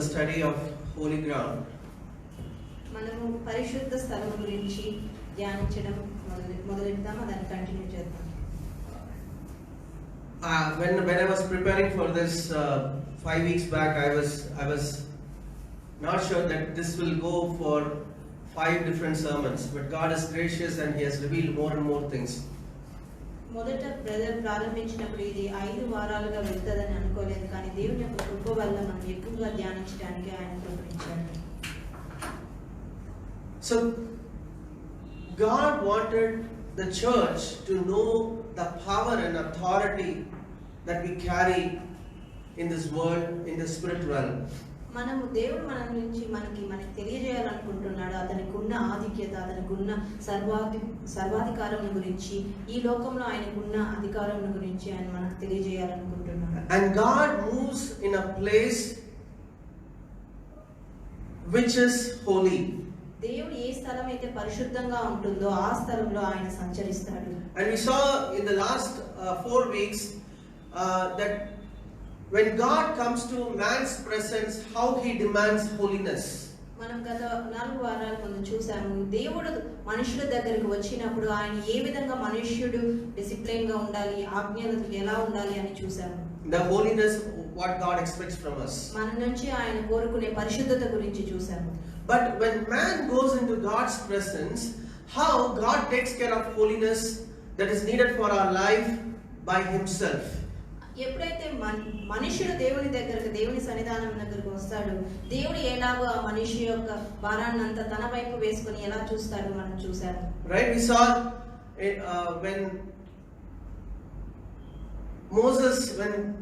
Study of holy ground. మనము పరిశుద్ధ స్థలం గురించి ధ్యానించడం మొదలెడతాము, దాన్ని కంటిన్యూ చేద్దాం. When I was preparing for this 5 weeks back, I was not sure that this will go for 5 different sermons, but God is gracious and He has revealed more and more things. మొదట brother ప్రారంభించినప్పుడు ఇది 5 వారాలుగా వెళ్తుందని అనుకోలేదు, కానీ దేవుని యొక్క కృప వల్ల మనం ఎక్కువగా ధ్యానించడానికి ఆయన కృపనిచ్చాడు. So God wanted the church to know the power and authority that we carry in this world, in the spirit realm. మనము దేవుడు మనకి తెలియజేయాలనుకుంటున్నాడు. అతనికి ఉన్న ఆధిక్యత, అతనికి ఉన్న సర్వాధికారం గురించి, ఈ లోకంలో ఆయనకున్న అధికారం గురించి ఆయన మనకు తెలియజేయాలనుకుంటున్నాడు. And God moves in a place which is holy. దేవుడు ఏ స్థలం అయితే పరిశుద్ధంగా ఉంటుందో ఆ స్థలంలో ఆయన సంచరిస్తాడు. And we saw in the last 4 weeks that when God comes to man's presence, how He demands holiness. మనం గత 4 వారాల ముందు చూసాము, దేవుడు మనుషుల దగ్గరికి వచ్చినప్పుడు ఆయన ఏ విధంగా మనుష్యుడు డిసిప్లిన్ గా ఉండాలి, ఆజ్ఞలకు ఎలా ఉండాలి అని చూసాము. The holiness, what God expects from us. మన నుంచి ఆయన కోరుకునే పరిశుద్ధత గురించి చూసాము. But when man goes into God's presence, how God takes care of holiness that is needed for our life by Himself. ఎప్పుడైతే మనుష్యుడు దేవుని సన్నిధానం దగ్గరకు వస్తాడు, దేవుడు ఎలాగో ఆ మనిషి యొక్క భారాన్ని అంతా తన వైపు వేసుకొని ఎలా చూస్తాడో మనం చూసాము. Right, we saw when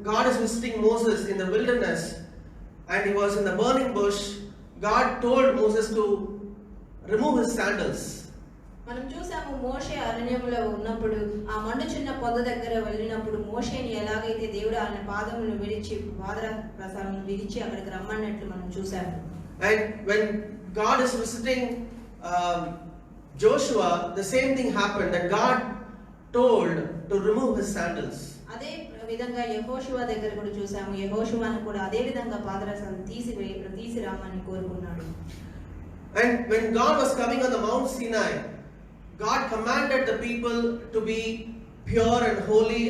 God is visiting Moses in the wilderness and he was in the burning bush, God told Moses to remove his sandals. మనం చూసాము, మోషే అరణ్యంలో ఉన్నప్పుడు ఆ మండుచున్న పొద దగ్గర వెళ్ళినప్పుడు మోషేని ఎలాగైతే దేవుడు ఆయన పాదములను విడిచి పాదరసాలను విడిచి అక్కడికి రమ్మన్నట్లు మనం చూసాము. And when God is visiting Joshua, the same thing happened, that God told to remove his sandals. అదే విధంగా యెహోషువ దగ్గర కూడా చూసాము, యెహోషువను కూడా అదే విధంగా పాదరసాలను తీసి రామని కోరుకున్నాడు. And when God was coming on the Mount Sinai, God commanded the people to be pure and holy,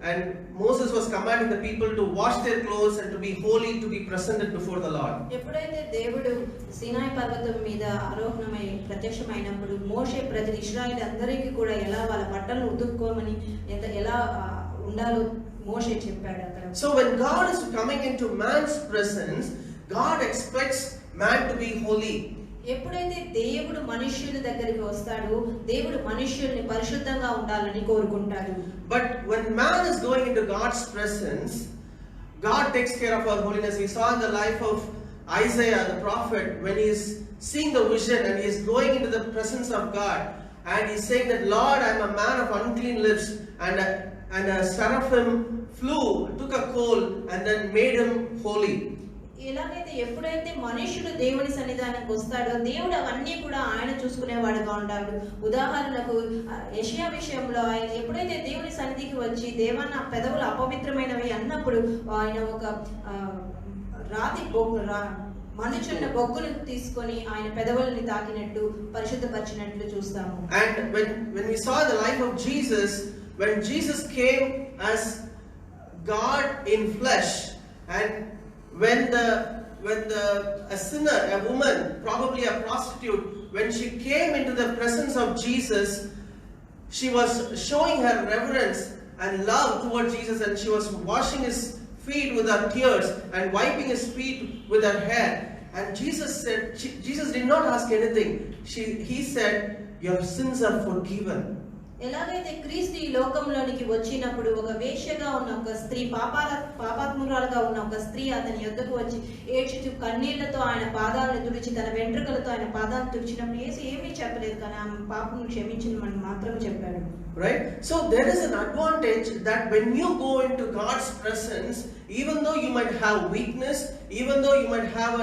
and Moses was commanding the people to wash their clothes and to be holy, to be presented before the Lord. ఎప్పుడైతే దేవుడు సీనాయి పర్వతం మీద ఆరోహణమై ప్రత్యక్షమైనప్పుడు మోషే ప్రజలు ఇశ్రాయేలు అందరికీ కూడా ఎలా వాళ్ళ బట్టలను ఉతుక్కోమని ఎలా ఉండాలో మోషే చెప్పాడు అక్కడ. So when God is coming into man's presence, God expects man to be holy. ఎప్పుడైతే దేవుడు మనుష్యుల దగ్గరికి వస్తాడో దేవుడు మనుష్యుల్ని పరిశుద్ధంగా ఉండాలని కోరుకుంటాడు. But when man is going into God's presence, God takes care of our holiness. We saw in the life of Isaiah the prophet, when he is seeing the vision and he is going into the presence of God and he is saying that, Lord, I am a man of unclean lips, and a seraphim flew, took a coal and then made him holy. ఎలాగైతే ఎప్పుడైతే మనుషుడు దేవుని సన్నిధానానికి వస్తాడో దేవుడు అవన్నీ కూడా ఆయన చూసుకునేవాడుగా ఉంటాడు. ఉదాహరణకు యెషయా విషయంలో ఆయన ఎప్పుడైతే దేవుని సన్నిధికి వచ్చి దేవా నా పెదవులు అపవిత్రమైనవి అన్నప్పుడు ఆయన ఒక మండుచున్న బొగ్గును తీసుకొని ఆయన పెదవులని తాకినట్టు పరిశుద్ధపరిచినట్లు చూస్తాము. And when we saw the life of Jesus, when Jesus came as God in flesh, and when a sinner, a woman, probably a prostitute, when she came into the presence of Jesus, she was showing her reverence and love towards Jesus, and she was washing his feet with her tears and wiping his feet with her hair. And Jesus did not ask anything. He said, your sins are forgiven. ఎలాగైతే క్రీస్తు ఈ లోకంలోనికి వచ్చినప్పుడు ఒక వేశ్యగా ఉన్న ఒక స్త్రీ, పాపాత్మురాలుగా ఉన్న ఒక స్త్రీ అతని యొద్దకు వచ్చి ఏడ్చుచు కన్నీళ్లతో ఆయన పాదాలను తుడిచి తన వెంట్రుకలతో ఆయన పాదాలను తుడిచినప్పుడు యేసు ఏమీ చెప్పలేదు, కానీ ఆమె పాపను క్షమించమని మాత్రం చెప్పాడు. Right? So there is an advantage that when you go into God's presence, even though you might have weakness, even though you might have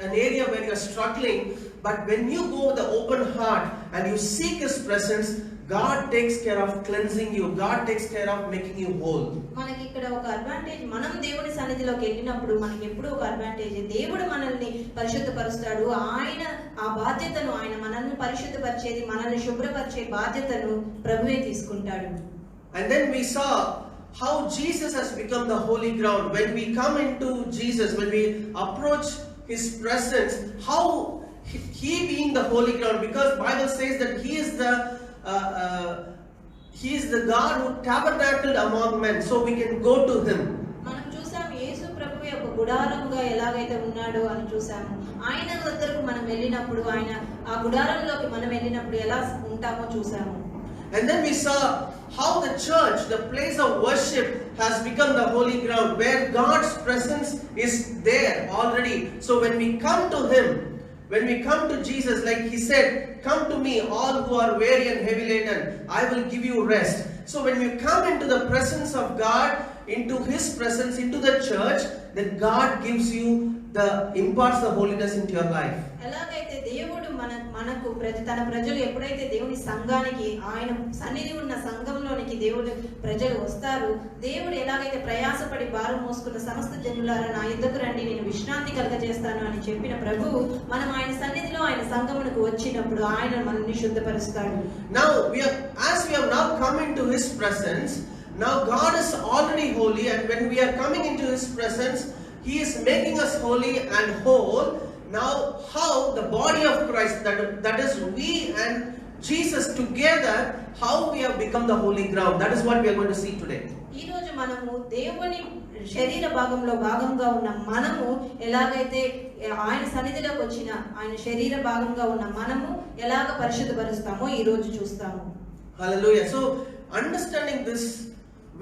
an area where you are struggling, but when you go with the open heart and you seek His presence, God takes care of cleansing you. God takes care of making you whole. మనకి ఇక్కడ ఒక advantage, మనం దేవుని సన్నిధిలోకి వెళ్ళినప్పుడు మనకి ఎప్పుడు ఒక అడ్వాంటేజ్, దేవుడు మనల్ని పరిశుద్ధపరుస్తాడు. ఆయన ఆ బాధ్యతను, ఆయన మనల్ని పరిశుద్ధపరిచేది, మనల్ని శుభ్రపరిచే బాధ్యతను ప్రభువే తీసుకుంటాడు. And then we saw how Jesus has become the holy ground. When we come into Jesus, when we approach His presence, how He being the holy ground, because Bible says that He is the God who tabernacled among men, so we can go to Him. మనం చూసాము యేసు ప్రభువే ఒక గుడారంగా ఎలాగైతే ఉన్నాడో అని చూసాము. ఆయన దగ్గరకు మనం వెళ్ళినప్పుడు, ఆయన ఆ గుడారంలోకి మనం వెళ్ళినప్పుడు ఎలా ఉంటామో చూసాము. And then we saw how the church, the place of worship, has become the holy ground where God's presence is there already. So when we come to Him, when we come to Jesus, like He said, "Come to me, all who are weary and heavy laden, I will give you rest." So when you come into the presence of God, into His presence, into the church, then God gives you imparts the holiness into your life. ఎలాగైతే దేవుడు మనకు తన ప్రజలు ఎప్పుడైతే దేవుని సంఘానికి, ఆయన సన్నిధి ఉన్న సంఘంలోనికి దేవుడు ప్రజలు వస్తారు, దేవుడు ఎలాగైతే ప్రయాసపడి భారం మోసుకున్న సమస్త జనులారా నా యుద్ధకు రండి, నేను విశ్రాంతి కలుగజేస్తాను అని చెప్పిన ప్రభువు మనం ఆయన సన్నిధిలో, ఆయన సంఘమునకు వచ్చినప్పుడు ఆయన మనల్ని శుద్ధపరుస్తాడు. Now as we have now come into His presence, now God is already holy, and when we are coming into His presence, He is making us holy and whole. Now how the body of Christ, that is we and Jesus together, how we have become the holy ground, that is what we are going to see today. ఈ రోజు మనము దేవుని శరీర భాగంగా ఉన్న మనము ఎలాగైతే ఆయన సన్నిధిలోకి వచ్చిన, ఆయన శరీర భాగంగా ఉన్న మనము ఎలాగ పరిశుద్ధపరుస్తామో ఈ రోజు చూస్తాము. Hallelujah. So understanding this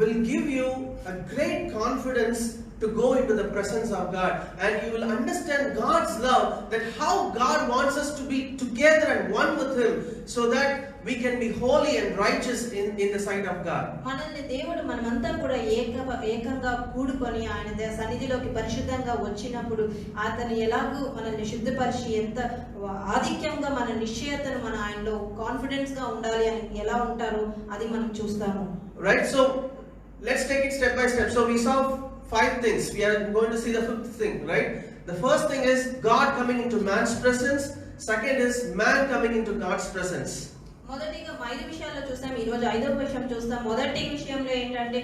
will give you a great confidence to go into the presence of God, and you will understand God's love, that how God wants us to be together and one with Him, so that we can be holy and righteous in the sight of God. మనల్ని దేవుడు మనమంతా కూడా ఏకంగా కూడుకొని ఆయన సన్నిధిలోకి పరిశుద్ధంగా వచ్చినప్పుడు అతను ఎలాగూ మనల్ని శుద్ధపరిచి ఎంత ఆధిక్యంగా మన నిశ్చయతను, మన ఆయనలో కాన్ఫిడెన్స్ గా ఉండాలి అని ఎలా ఉంటారో అది మనం చూస్తాము. Right, so let's take it step by step. So we saw 5 things. We are going to see the 5th thing, right? The first thing is God coming into man's presence. Second is man coming into God's presence. మొదటిగా 5 విషయాల్లో చూస్తాం, ఈ రోజు 5వ విషయం చూస్తాం. మొదటి విషయంలో ఏంటంటే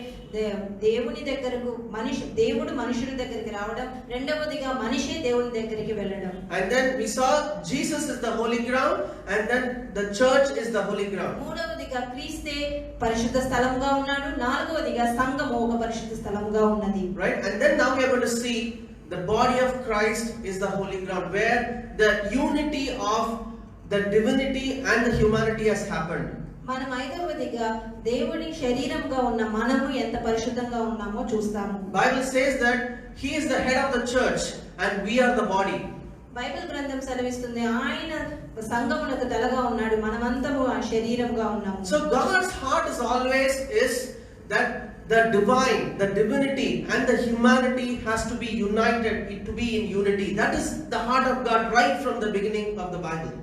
దేవుని దగ్గరకు దేవుడు మనుషుల దగ్గరికి రావడం, రెండవదిగా మనిషి దేవుని దగ్గరికి వెళ్ళడం. And then we saw Jesus is the holy ground, and then the church is the holy ground. మూడవదిగా క్రీస్తే పరిశుద్ధ స్థలంగా ఉన్నాడు, నాలుగవదిగా సంఘము ఒక పరిశుద్ధ స్థలంగా ఉన్నది. Right, and then now we are going to see the body of Christ is the holy ground, where the unity of the divinity and the humanity has happened. మనం ఐదవదిగా దేవుని శరీరంగా ఉన్న మనము ఎంత పరిశుద్ధంగా ఉన్నామో చూస్తాము. Bible says that He is the head of the church and we are the body. Bible గ్రంథం సెలవిస్తుంది ఆయన సంఘమునకు తలగా ఉన్నాడు, మనమంతము ఆ శరీరంగా ఉన్నాము. So God's heart is always that the divine, the divinity and the humanity has to be united, to be in unity. That is the heart of God right from the beginning of the Bible.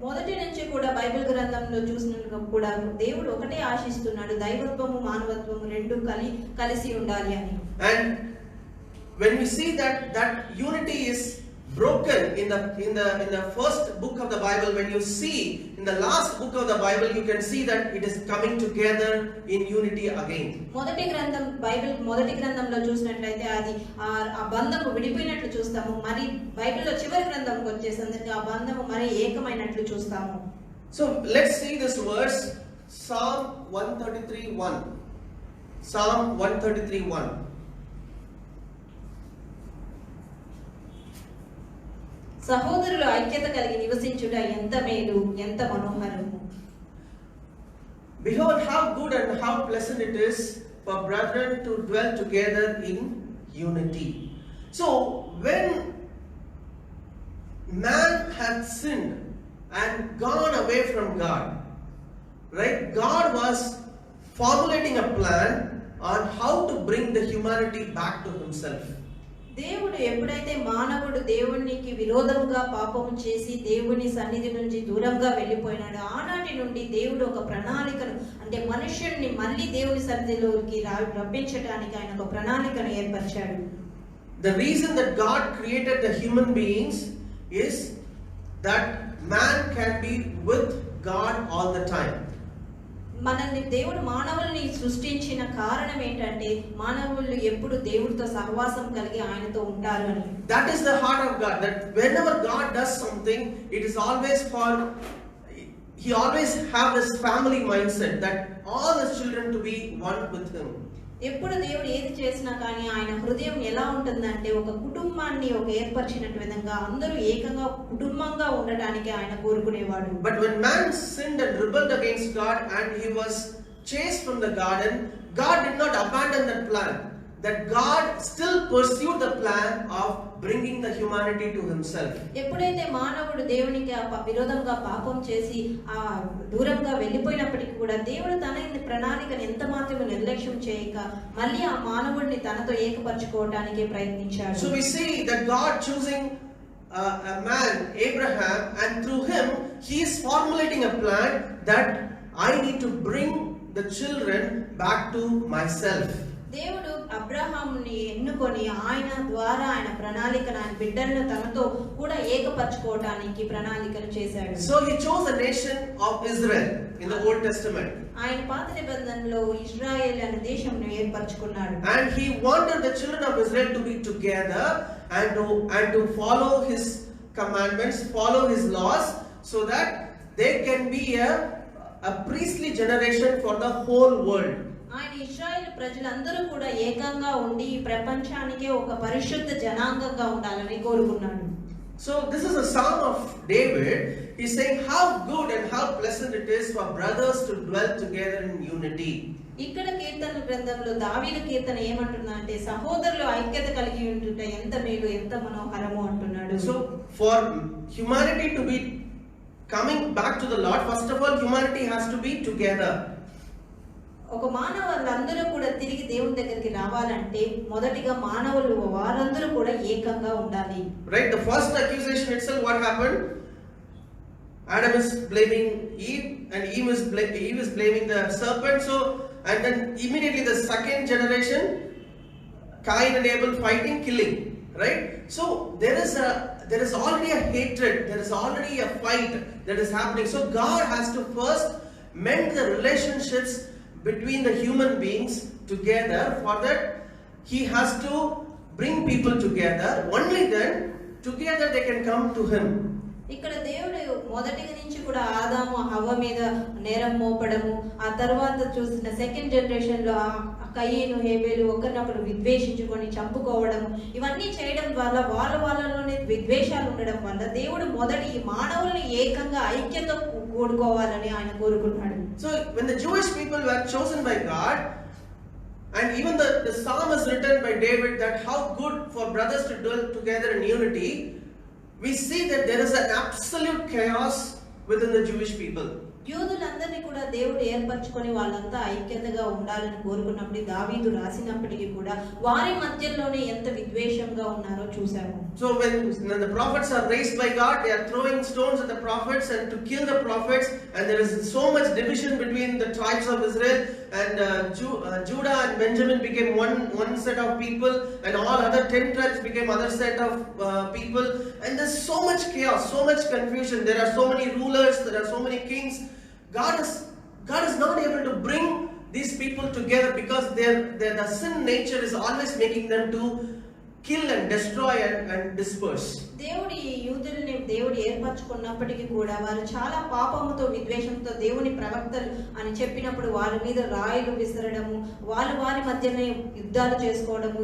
మొదటి నుంచి కూడా Bible గ్రంథంలో చూసినట్టు కూడా దేవుడు ఒకటే ఆశిస్తున్నాడు, దైవత్వము మానవత్వము రెండు కలిసి ఉండాలి అని. And when we see that unity is broken in the first book of the Bible, when you see in the last book of the Bible, you can see that it is coming together in unity again. మొదటి గ్రంథంలో చూసినట్లయితే అది ఆ బంధము విడిపోయినట్లు చూస్తాము. మరి బైబిల్లో చివరి గ్రంథంకి వచ్చేసరికి ఆ బంధము మరి ఏకమైనట్లు చూస్తాము. So let's see this verse, Psalm 133:1. Psalm 133:1. సహోదరులు ఐక్యత కలిగి నివసించుట ఎంత మేలు, ఎంత మనోహరము. Behold how good and how pleasant it is for brethren to dwell together in unity. So when man had sinned and gone away from God, right, God was formulating a plan on how to bring the humanity back to Himself. దేవుడు ఎప్పుడైతే మానవుడు దేవునికి విరోధముగా పాపము చేసి దేవుని సన్నిధి నుంచి దూరంగా వెళ్ళిపోయినాడు, ఆనాటి నుండి దేవుడు ఒక ప్రణాళికను, అంటే మనుష్యుడిని మళ్ళీ దేవుని సన్నిధిలోకి రప్పించడానికి ఆయన ఒక ప్రణాళికను ఏర్పరిచాడు. The reason that God created the human beings is that man can be with God all the time. మనల్ని దేవుడు మానవుల్ని సృష్టించిన కారణం ఏంటంటే మానవులు ఎప్పుడు దేవుడితో సహవాసం కలిగి ఆయనతో ఉంటారు అని. That is the heart of God, that whenever God does something, it is always for, he always have this family mindset that all his children to be one with him. ఎప్పుడు దేవుడు ఏది చేసినా కానీ ఆయన హృదయం ఎలా ఉంటుందంటే ఒక కుటుంబాన్ని ఒక ఏర్పరిచినట్టు విధంగా అందరూ ఏకంగా కుటుంబంగా ఉండడానికి ఆయన కోరుకునేవాడు. But when man sinned and rebelled against God and he was chased from the garden, God did not abandon that plan. That God still pursued the plan of bringing the humanity to himself. ఎప్పుడైతే మానవుడు దేవునికి విరోధంగా పాపం చేసి ఆ దూరంగా వెళ్ళిపోయినప్పటికీ కూడా దేవుడు తన ప్రణాళికను ఎంత మాత్రమే నిర్లక్ష్యం చేయక మళ్ళీ ఆ మానవుడిని తనతో ఏకపరచుకోవడానికి ప్రయత్నించాడు. So we see that God choosing a man, Abraham, and through him he is formulating a plan that I need to bring the children back to myself. దేవుడు అబ్రహాముని ఎన్నుకొని ఆయన ద్వారా ఆయన ప్రణాళికను, ఆయన బిడ్డలను తనతో కూడా ఏకపరచుకోవడానికి ప్రణాళికలు చేశాడు. So he chose the nation of Israel in the Old Testament. ఆయన పాత నిబంధనలో ఇశ్రాయేల్ అనే దేశంను ఏర్పరచుకున్నాడు. And he wanted the children of Israel to be together and to follow his commandments, follow his laws, so that they can be a priestly generation for the whole world. ఆయన ఇశ్రాయేలు ప్రజలందరూ కూడా ఏకంగా ఉండి ఈ ప్రపంచానికే ఒక పరిశుద్ధ జనాంగంగా ఉండాలని కోరుకున్నాడు. So this is a psalm of David. He's saying how good and how pleasant it is for brothers to dwell together in unity. ఇక్కడ కీర్తన గ్రంథంలో దావీదు కీర్తన ఏమంటున్నాడంటే సహోదరులు ఐక్యత కలిగి ఉండుట ఎంత మేలు ఎంత మనోహరము అంటున్నాడు. So for humanity to be coming back to the Lord, first of all humanity has to be together. ఒక మానవులందరూ కూడా తిరిగి దేవుని దగ్గరికి రావాలంటే మొదటిగా మానవులు వారందరూ కూడా ఏకంగా ఉండాలి. Right, the first accusation itself, what happened? Adam is blaming Eve and Eve is blaming the serpent. So and then immediately the second generation, Cain and Abel fighting, killing. Right, so there is already a hatred, there is already a fight that is happening. So God has to first mend the relationships between the human beings together. For that he has to bring people together. Only then together they can come to him. ఇక్కడ దేవుడు మొదటిగా నుంచి కూడా ఆదాము హవ్వ మీద నేరం మోపడము, ఆ తర్వాత చూసిన సెకండ్ జనరేషన్ లో కయీను హేబేలు ఒకరినొకరు విద్వేషించుకొని చంపుకోవడము, ఇవన్నీ చేయడం వల్ల వాళ్ళలోనే విద్వేషాలు ఉండడం వల్ల దేవుడు మొదటి ఈ మానవుల్ని ఏకంగా ఐక్యత కూడుకోవాలని ఆయన కోరుకున్నాడు. So when the Jewish people were chosen by God, and even the psalm is written by David that how good for brothers to dwell together in unity, we see that there is an absolute chaos within the Jewish people. యూదులందరినీ కూడా దేవుడు ఏర్పరచుకొని వాళ్ళంతా ఐక్యతగా ఉండాలని కోరుకున్నప్పుడు దావీదు రాసినప్పటికీ కూడా వారి మధ్యలోనే ఎంత విద్వేషంగా ఉన్నారో చూసాము. So when the prophets are raised by God, they are throwing stones at the prophets and to kill the prophets, and there is so much division between the tribes of Israel, and Judah and Benjamin became one set of people, and all other 10 tribes became other set of people, and there's so much chaos, so much confusion. There are so many rulers, there are so many kings. God is not able to bring these people together because the sin nature is always making them to kill and destroy and disperse. దేవుడి యూదుల్ని దేవుడు ఏర్పరచుకున్నప్పటికీ కూడా వారు చాలా పాపముతో విద్వేషంతో దేవుని ప్రవక్తలు అని చెప్పినప్పుడు వారి మీద రాయిలు విసరడము, వారి మధ్యనే యుద్ధాలు చేసుకోవడము,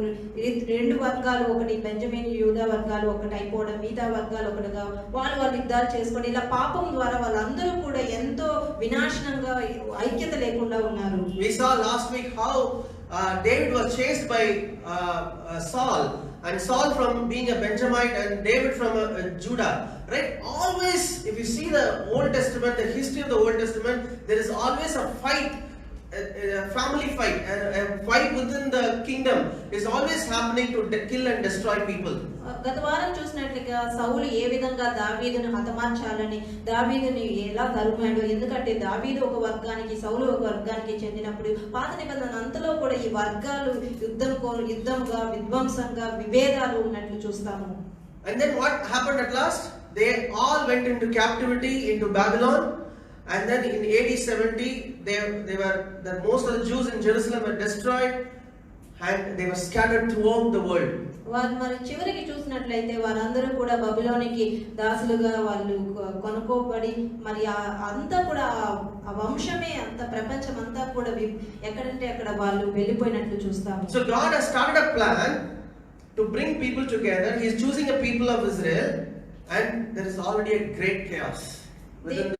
రెండు వర్గాలు ఒకటి బెంజమిన్ యూదా వర్గాలు ఒకటి అయిపోవడం, మిగతా వర్గాలు ఒకటిగా వాళ్ళు యుద్ధాలు చేసుకోవడం, ఇలా పాపం ద్వారా వాళ్ళందరూ కూడా ఎంతో వినాశనంగా ఐక్యత లేకుండా ఉన్నారు. We saw last week how David was chased by Saul, and Saul from being a Benjamite and David from Judah. Right? Always, if you see the Old Testament, the history of the Old Testament, there is always a fight, a family fight, a fight within the kingdom is always happening to kill and destroy people. గత వారం చూసినట్లుగా సౌలు ఏ విధంగా దావీదును హతమార్చాలని దావీదుని ఎలా తరుమాడు, ఎందుకంటే దావీదు ఒక వర్గానికి సౌలు ఒక వర్గానికి చెందినప్పుడు పాత నిబంధన అంతలో కూడా ఈ వర్గాలు యుద్ధంగా విధ్వంసంగా విభేదాలు ఉన్నట్లు చూస్తాము. And then what happened at last? They all went into captivity into Babylon, and then in AD 70 most of the Jews in Jerusalem were destroyed and they were scattered throughout the world. వారు మరి చివరికి చూసినట్లయితే వారందరూ కూడా బబిలోనికి దాసులుగా వాళ్ళు కొనుక్కోబడి మరి అంతా కూడా ఆ వంశమే అంత ప్రపంచం అంతా కూడా ఎక్కడంటే అక్కడ వాళ్ళు వెళ్ళిపోయినట్లు చూస్తాము. So God has started a plan to bring people together. He is choosing a people of Israel, and there is already a great chaos within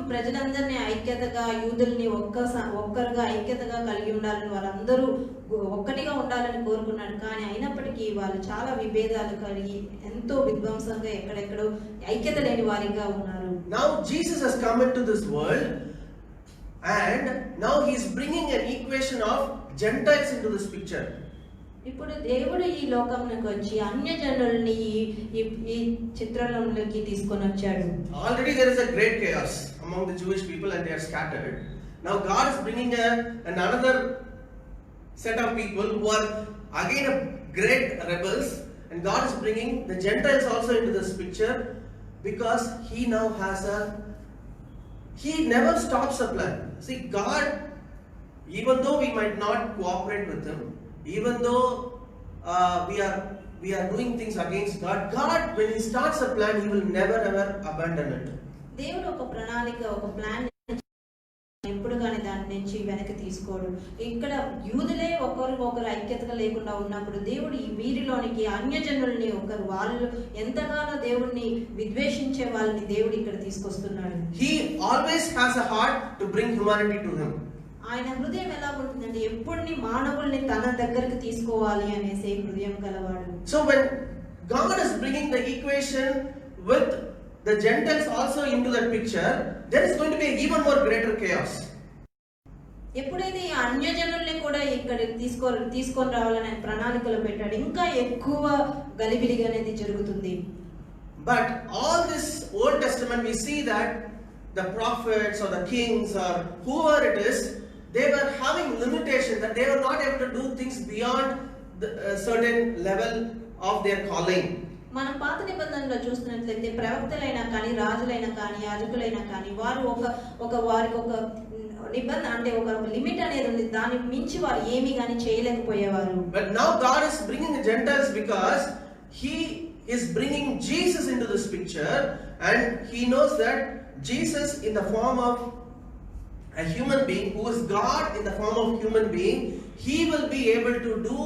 ప్రజలందరినీ ఐక్యతగా యూదుల్ని ఒక్కరుగా ఐక్యతగా కలిగి ఉండాలని వారందరూ ఒక్కటిగా ఉండాలని కోరుకున్నాడు. కానీ అయినప్పటికీ వాళ్ళు చాలా విభేదాలు కలిగి ఎంతో విధ్వంసంగా ఎక్కడెక్కడో ఐక్యత లేని వారిగా ఉన్నారు. Now Jesus has come into this world, and now he is bringing an equation of Gentiles into this picture. ఇప్పుడు దేవుడు ఈ లోకంలోకి వచ్చి అన్యజనుల్ని ఈ చిత్రంలోకి తీసుకొని వచ్చాడు. Already there is a great chaos among the Jewish people and they are scattered. Now God is bringing another set of people who are again a great rebels, and God is bringing the Gentiles also into this picture because he now has he never stops a plan. See, God, even though we might not cooperate with him, even though we are doing things against God, when he starts a plan, he will never ever abandon it. దేవుడు ఒక ప్రణాళిక ఒక plan ఎప్పుడు కానీ దాని నుంచి వెనక్కి తీసుకోడు. ఇక్కడ యూదులే ఒకరు ఐక్యతగా లేకుండా ఉన్నప్పుడు దేవుడు ఈ వీరిలోనికి అన్యజనుల్ని వాళ్ళు ఎంతగానో దేవుడిని విద్వేషించే వాళ్ళని దేవుడు ఇక్కడ తీసుకొస్తున్నాడు. He always has a heart to bring humanity to him. ఆయన హృదయం ఎలా ఉంటుందంటే ఎప్పుడుని మానవుల్ని తన దగ్గరికి తీసుకోవాలి అనేసి హృదయం గలవాడు. So when God is bringing the equation with the Gentiles also into that picture, there is going to be an even more greater chaos. ఎప్పుడైతే ఈ అన్యజనుల్ని కూడా ఇక్కడ తీసుకొని రావాలని ఆయన ప్రణాళికలు పెట్టాడు, ఇంకా ఎక్కువ గలిబిలిగా అనేది జరుగుతుంది. But all this Old Testament, we see that the prophets or the kings or whoever it is, they were having limitations, that they were not able to do things beyond the certain level of their calling. మనం పాత నిబంధనలో చూస్తున్నట్లయితే ప్రవక్తలైనా కానీ రాజులైనా కానీ యాజకులైనా కానీ వారు వారికి ఒక నిబంధన అంటే ఒక లిమిట్ అనేది ఉంది, దాని మించి వారు ఏమీ కానీ చేయలేకపోయేవారు. But now God is bringing the Gentiles because he is bringing Jesus into this picture, and he knows that Jesus in the form of a human being, who is God in the form of human being, he will be able to do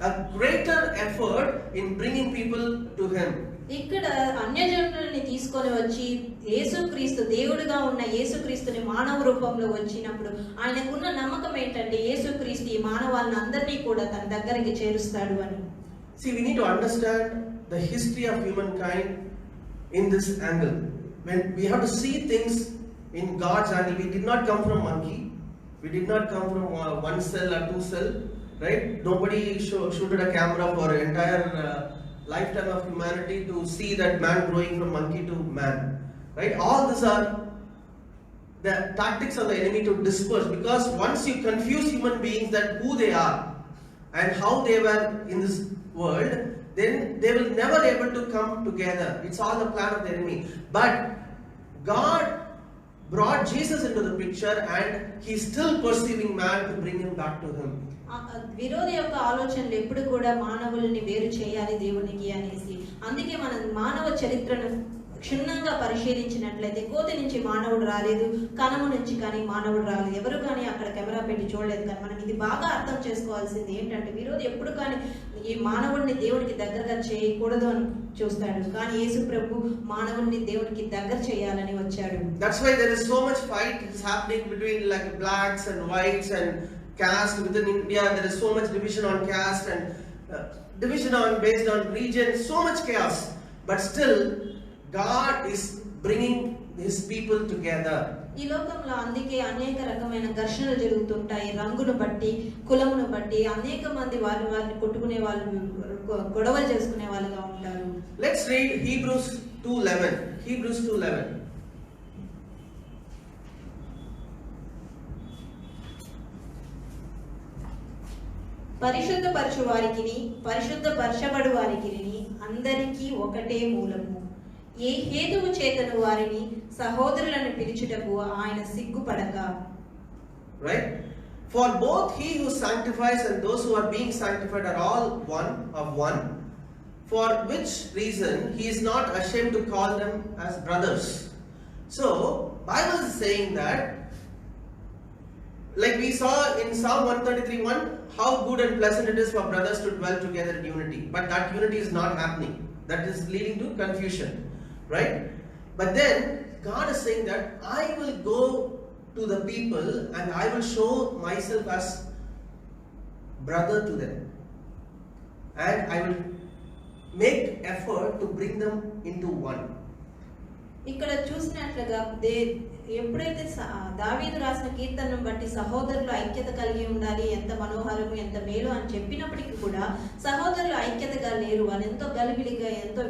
a greater effort in bringing people to him. ఇక్కడ అన్యజనులని తీసుకొని వచ్చి యేసుక్రీస్తు దేవుడిగా ఉన్న యేసుక్రీస్తుని మానవ రూపంలో వచ్చినప్పుడు ఆయనకున్న నమ్మకం ఏంటంటే యేసుక్రీస్తు ఈ మానవాళ్ళని అందరినీ కూడా తన దగ్గరికి చేరుస్తాడు అని. See, we need to understand the history of humankind in this angle. When we have to see things in God's angle, we did not come from monkey, we did not come from one cell or two cell, right? Nobody shooted a camera for entire lifetime of humanity to see that man growing from monkey to man, right? All these are the tactics of the enemy to disperse, because once you confuse human beings that who they are and how they were in this world, then they will never able to come together. It's all the plan of the enemy. But God brought Jesus into the picture, and he's still pursuing man to bring him back to him. విరోధి యొక్క ఆలోచనలు ఎప్పుడు కూడా మానవుల్ని వేరు చేయాలి దేవునికి అనేసి. అందుకే మనం మానవ చరిత్రను క్షుణ్ణంగా పరిశీలించినట్లయితే కోతి నుంచి మానవుడు రాలేదు, కణము నుంచి కానీ మానవుడు రాలేదు, ఎవరు కానీ అక్కడ కెమెరా పెట్టి చూడలేదు. కానీ మనం ఇది బాగా అర్థం చేసుకోవాల్సింది ఏంటంటే విరోధి ఎప్పుడు కానీ ఈ మానవుడిని దేవుడికి దగ్గరగా చేయకూడదు అని చూస్తాడు, కానీ యేసు ప్రభు మానవుడిని దేవుడికి దగ్గర చేయాలని వచ్చాడు. That's why there is so much fight is happening between like blacks and whites and caste. Within India there is so much division on caste and division on based on region, so much chaos. But still God is bringing his people together. ఈ లోకంలో అందుకే అనేక రకమైన ఘర్షణలు జరుగుతుంటాయి. రంగును బట్టి, కులమును బట్టి అనేక మంది వాళ్ళని కొట్టుకునే వాళ్ళు, గొడవలు చేసుకునే వాళ్ళుగా ఉంటారు. Let's read Hebrews 2:11. Hebrews 2:11. పరిశుద్ధపరచు వారికిని పరిశుద్ధపరచబడు వారికిని అందరికీ ఒకటే మూలము. ఏ హేతువు చేతను వారిని సహోదరులను పిలుచుటకు ఆయన సిగ్గుపడక. Right? For both he who sanctifies and those who are being sanctified are all one of one. For which reason he is not ashamed to call them as brothers. So Bible is saying that, like we saw in Psalm 133:1, how good and pleasant it is for brothers to dwell together in unity. But that unity is not happening. That is leading to confusion. Right? But then God is saying that I will go to the people and I will show myself as brother to them. And I will make effort to bring them into one. ఇక్కడ చూసినట్లుగా ఎప్పుడైతే దావీదు రాసిన కీర్తనను బట్టి సహోదరులు ఐక్యత కలిగి ఉండాలి, ఎంత మనోహరము ఎంత మేలు అని చెప్పినప్పటికీ కూడా సహోదరులు ఐక్యతగా లేరు. వాళ్ళు ఎంతో గలిబిలిగా, ఎంతో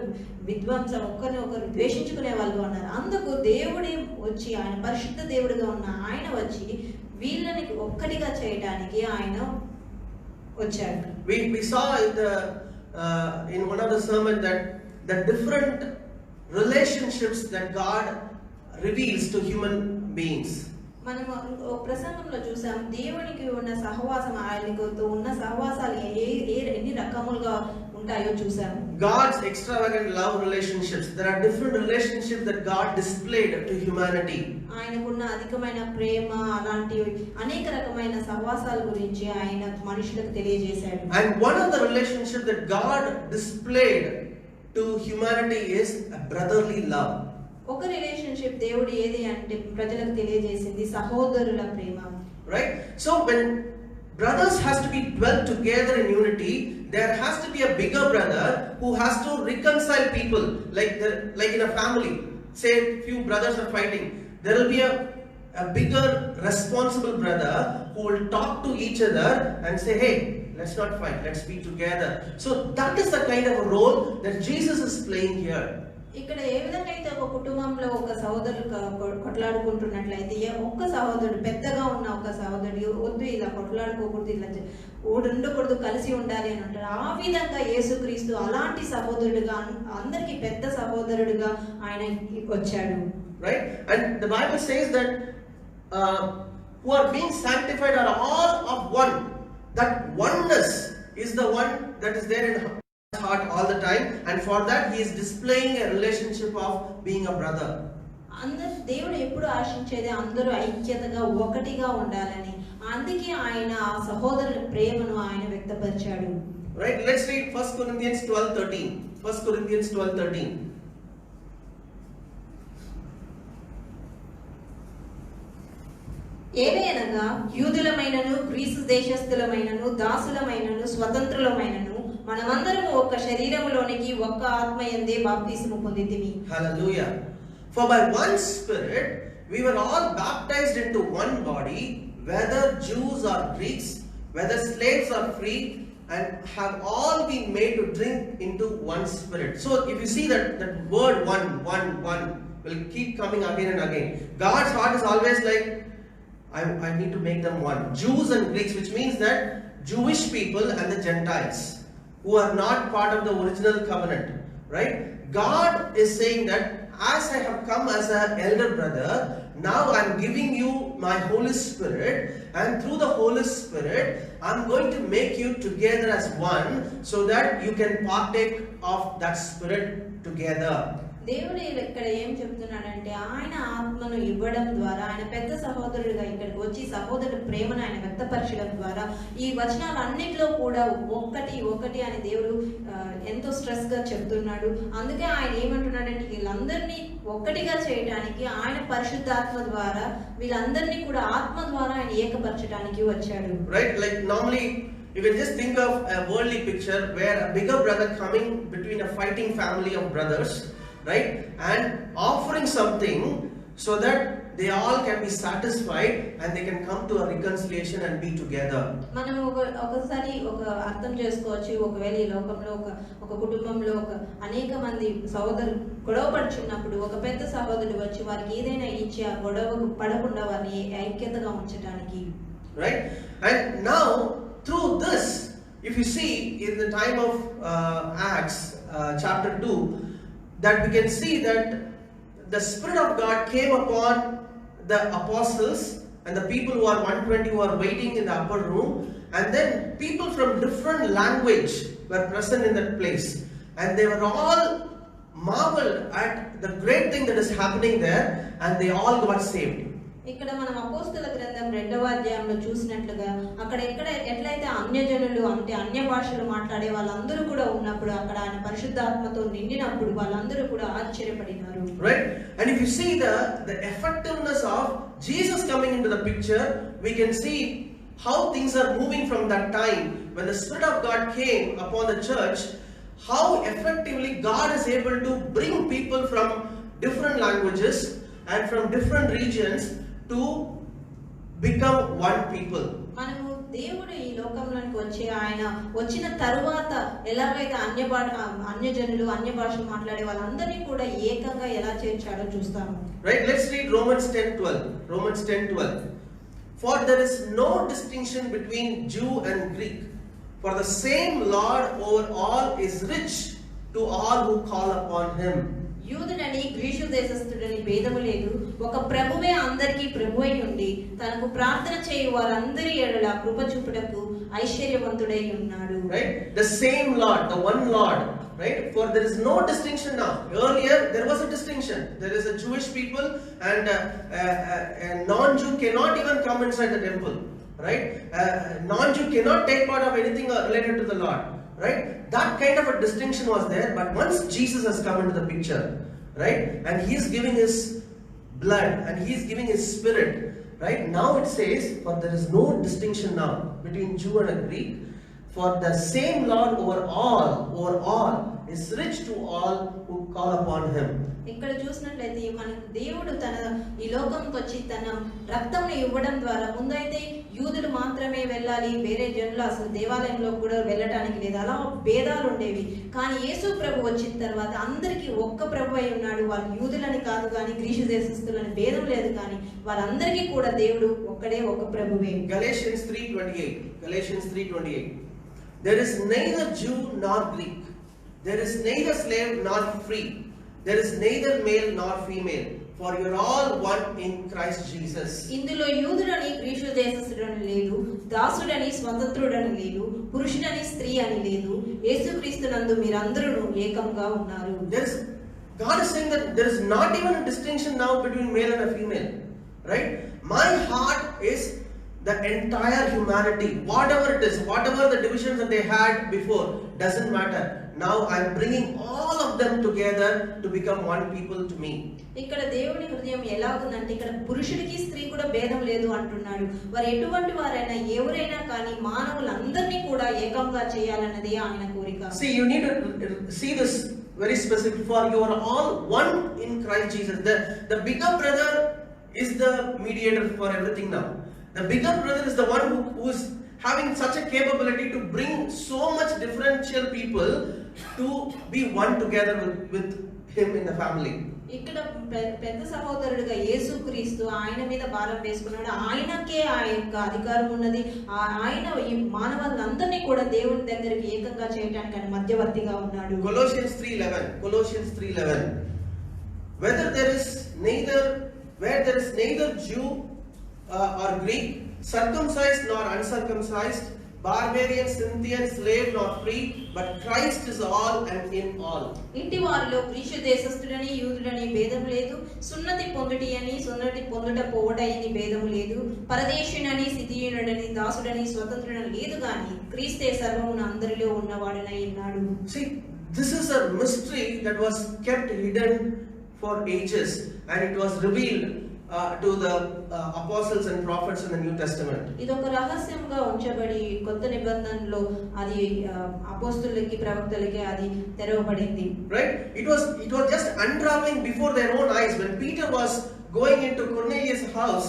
విధ్వంసం, ఒకరిని ఒకరు ద్వేషించుకునే వాళ్ళుగా ఉన్నారు. అందుకు దేవుడే వచ్చి, ఆయన పరిశుద్ధ దేవుడిగా ఉన్న ఆయన వచ్చి వీళ్ళని ఒక్కటిగా చేయడానికి ఆయన వచ్చాడు. We saw in one of the sermon that the different relationships that God reveals to human beings. మనము ప్రసంగంలో చూసాం దేవునికి ఉన్న సహవాసం, ఆయనకు ఉన్న సహవాసాలు ఎన్ని రకములుగా ఉంటాయో చూసాం. God's extravagant love relationships. There are different relationships that God displayed to humanity. ఆయనకున్న అధికమైన ప్రేమ, అలాంటి అనేక రకమైన సహవాసాల గురించి ఆయన మనుషులకు తెలియజేశాడు. And one of the relationships that God displayed to humanity is a brotherly love. ఒక రిలేషన్షిప్ దేవుడు ఏది అంటే ప్రజలకు తెలియజేసింది సహోదరుల ప్రేమ. Right? So when brothers has to be dwelt together in unity, there has to be a bigger brother who has to reconcile people. Like in a family, say few brothers are fighting, there will be a bigger responsible brother who will talk to each other and say, hey, let's not fight, let's be together. So that is the kind of a role that Jesus is playing here. ఇక్కడ ఏ విధంగా అయితే ఒక కుటుంబంలో ఒక సహోదరులు కొట్లాడుకుంటున్నట్లయితే ఒక్క సహోదరుడు, పెద్దగా ఉన్న ఒక సహోదరుడు వద్దు ఇలా కొట్లాడుకోకూడదు, ఇలా ఉండకూడదు, కలిసి ఉండాలి అని అంటారు. ఆ విధంగా యేసుక్రీస్తు అలాంటి సహోదరుడుగా, అందరికి పెద్ద సహోదరుడుగా ఆయన వచ్చాడు. Right? And the Bible says that who are being sanctified are all of one. That oneness is the one that is there in heart all the time, and for that he is displaying a relationship of being a brother. అందరూ దేవుడు ఎప్పుడు ఆశించేది అందరూ ఐక్యతగా ఒకటిగా ఉండాలని. అందుకే ఆయన ఆ సహోదరుల ప్రేమను ఆయన వ్యక్తపరిచాడు. Right? Let's read 1 Corinthians 12:13. 1 Corinthians 12:13. ఏలయనగా యూదులమైనను గ్రీసు దేశస్థులమైనను దాసులమైనను స్వతంత్రులమైనను మనమందరము ఒక శరీరములోనికి ఒక్క ఆత్మయందే బాప్తిస్మము పొందితిమి. Hallelujah. For by one Spirit we were all baptized into one body, whether Jews or Greeks, whether slaves or free, and have all been made to drink into one Spirit. So if you see that word one will keep coming again and again. God's heart is always like, I need to make them one. Jews and Greeks, which means that Jewish people and the Gentiles who are not part of the original covenant, right? God is saying that as I have come as an elder brother, now I am giving you my Holy Spirit, and through the Holy Spirit I am going to make you together as one, so that you can partake of that Spirit together. దేవుడు ఇక్కడ ఏం చెప్తున్నాడంటే ఆయన ఆత్మను ఇవ్వడం ద్వారా, ఆయన పెద్ద సహోదరుడిగా ఇక్కడికి వచ్చి సహోదరుడి ప్రేమను ఆయన వ్యక్తపరచడం ద్వారా ఈ వచనాలన్నిటిలో కూడా ఒకటి అని దేవుడు ఎంతో స్ట్రెస్ గా చెప్తున్నాడు. అందుకే ఆయన ఏమంటున్నాడంటే వీళ్ళందరినీ ఒక్కటిగా చేయడానికి ఆయన పరిశుద్ధాత్మ ద్వారా వీళ్ళందరినీ కూడా ఆత్మ ద్వారా ఆయన ఏకపరచడానికి వచ్చాడు. Right? Like normally you can just think of a worldly picture where a bigger brother coming between a fighting family of brothers, right, and offering something so that they all can be satisfied and they can come to a reconciliation and be together. మనం ఒకసారి అర్థం చేసుకోవచ్చు. ఒకవేళ ఈ లోకంలో ఒక కుటుంబంలో అనేక మంది సహోదరులు గొడవ పడుచున్నప్పుడు ఒక పెద్ద సహోదరుడు వచ్చి వారికి ఏదైనా ఇచ్చి ఆ గొడవకు పడకుండా వారిని ఐక్యతగా ఉంచడానికి. Right? And now through this, if you see in the time of Acts chapter 2, that we can see that the Spirit of God came upon the apostles and the people who are 120 who are waiting in the upper room, and then people from different language were present in that place, and they were all marveled at the great thing that is happening there, and they all got saved. ఇక్కడ మనం అపోస్తల గ్రంథం 2వ అధ్యాయంలో చూసినట్లుగా అక్కడ ఎట్లయితే అన్యజనులు అంటే అన్య భాషలు మాట్లాడే వాళ్ళందరూ కూడా ఉన్నప్పుడు అక్కడ ఆయన పరిశుద్ధాత్మతో నిండినప్పుడు వాళ్ళందరూ కూడా ఆశ్చర్యపడినారు. Right? And if you see the effectiveness of Jesus coming into the picture, we can see how things are moving from that time when the Spirit of God came upon the church, how effectively God is able to bring people from different languages and from different regions to become one people. మనము దేవుడు ఈ లోకంలోకి వచ్చి ఆయన వచ్చిన తరువాత ఎలాగైతే అన్యజనులు అన్య భాషలు మాట్లాడే వాళ్ళందరినీ కూడా ఏకంగా ఎలా చేర్చాడో చూస్తాము. Right? Let's read Romans 10:12. Romans 10:12. For there is no distinction between Jew and Greek, for the same Lord over all is rich to all who call upon him. యూదుడని గ్రీసు దేశస్థుడని భేదము లేదు, ఒక ప్రభువే అందరికీ ప్రభువై ఉండి తనకు ప్రార్థన చేయు వారందరి ఎడల కృప చూపుటకు ఐశ్వర్యవంతుడై ఉన్నాడు. Right? The same Lord, the one Lord. Right? For there is no distinction now. Earlier there was a distinction. There is a Jewish people and a non-Jew cannot even come inside the temple. Right? Non-Jew cannot take part of anything related to the Lord. Right? That kind of a distinction was there, but once Jesus has come into the picture, right, and he is giving his blood and he is giving his spirit, right, now it says, for there is no distinction now between Jew and a Greek, for the same Lord over all is rich to all who call upon him. ఇక్కడ చూసినట్లయితే మనకు దేవుడు తన ఈ లోకంకి వచ్చి తన రక్తంను ఇవ్వడం ద్వారా ముందైతే యూదులు మాత్రమే వెళ్ళాలి, వేరే జనులు అసలు దేవాలయంలో కూడా వెళ్ళటానికి లేదు, అలా భేదాలు ఉండేవి. కానీ యేసు ప్రభు వచ్చిన తర్వాత అందరికీ ఒక్క ప్రభు అయి ఉన్నాడు. వాళ్ళు యూదులని కాదు కానీ గ్రీసు దేశస్థులని భేదం లేదు, కానీ వాళ్ళందరికీ కూడా దేవుడు ఒక్కడే ఒక ప్రభువే. Galatians 3:28. There is neither Jew nor Greek, there is neither slave nor free, there is neither male nor female, for you are all one in Christ Jesus. ఇందులో యూదుడని గ్రీసు దేశస్థుడని లేదు, దాసుడని స్వతంత్రుడని లేదు, పురుషుడని స్త్రీ అని లేదు, యేసుక్రీస్తునందు మీరందరూ ఏకంగా ఉన్నారు. God is saying that there is not even a distinction now between male and a female. Right? My heart is the entire humanity, whatever it is, whatever the divisions that they had before, doesn't matter. Now I am bringing all of them together to become one people to me. ఇక్కడ దేవుని హృదయం ఎలా ఉందంటే ఇక్కడ పురుషుడికి స్త్రీ కూడా భేదం లేదు అంటున్నాడు. వారు ఎటువంటి వారైనా ఎవరైనా కానీ మానవులందరినీ కూడా ఏకంగా చేయాలన్నదే ఆయన కోరిక. See, you need to see this very specific. For you are all one in Christ Jesus. The bigger brother is the mediator for everything now. The bigger brother is the one who is having such a capability to bring so much differential people to be one together with him in the family. ఇక్కడ పెద్ద సహోదరుడిగా యేసుక్రీస్తు ఆయన మీద భారం వేసుకున్నాడు. ఆయనకే ఆ యొక్క అధికారం ఉన్నది. ఆయన ఈ మానవులందరినీ కూడా దేవుని దగ్గరికి ఏకంగా చేయడానికి ఆయన మధ్యవర్తిగా ఉన్నాడు. Colossians 3:11. Where there is neither Jew or Greek, circumcised nor uncircumcised, barbarian, Scythian, slave nor free, but Christ is all and in all. ఇంటి వారిలో గ్రీసు దేశస్థుడని యూదుడని భేదం లేదు, సున్నతి పొందుటి అని సున్నతి పొందుట పోవడని భేదం లేదు, పరదేశుడని సిథియుడని దాసుడని స్వతంత్రుడని లేదు, గాని క్రీస్తే సర్వమును అందరిలో ఉన్నవాడనై ఉన్నాడు. See, this is a mystery that was kept hidden for ages, and it was revealed to the apostles and prophets in the New Testament. ఇది ఒక రహస్యంగా ఉంచబడి కొత్త నిబంధనలో అది అపోస్తలులకి ప్రవక్తలకి అది తెరవబడింది. Right? It was just unraveling before their own eyes when Peter was going into Cornelius' house,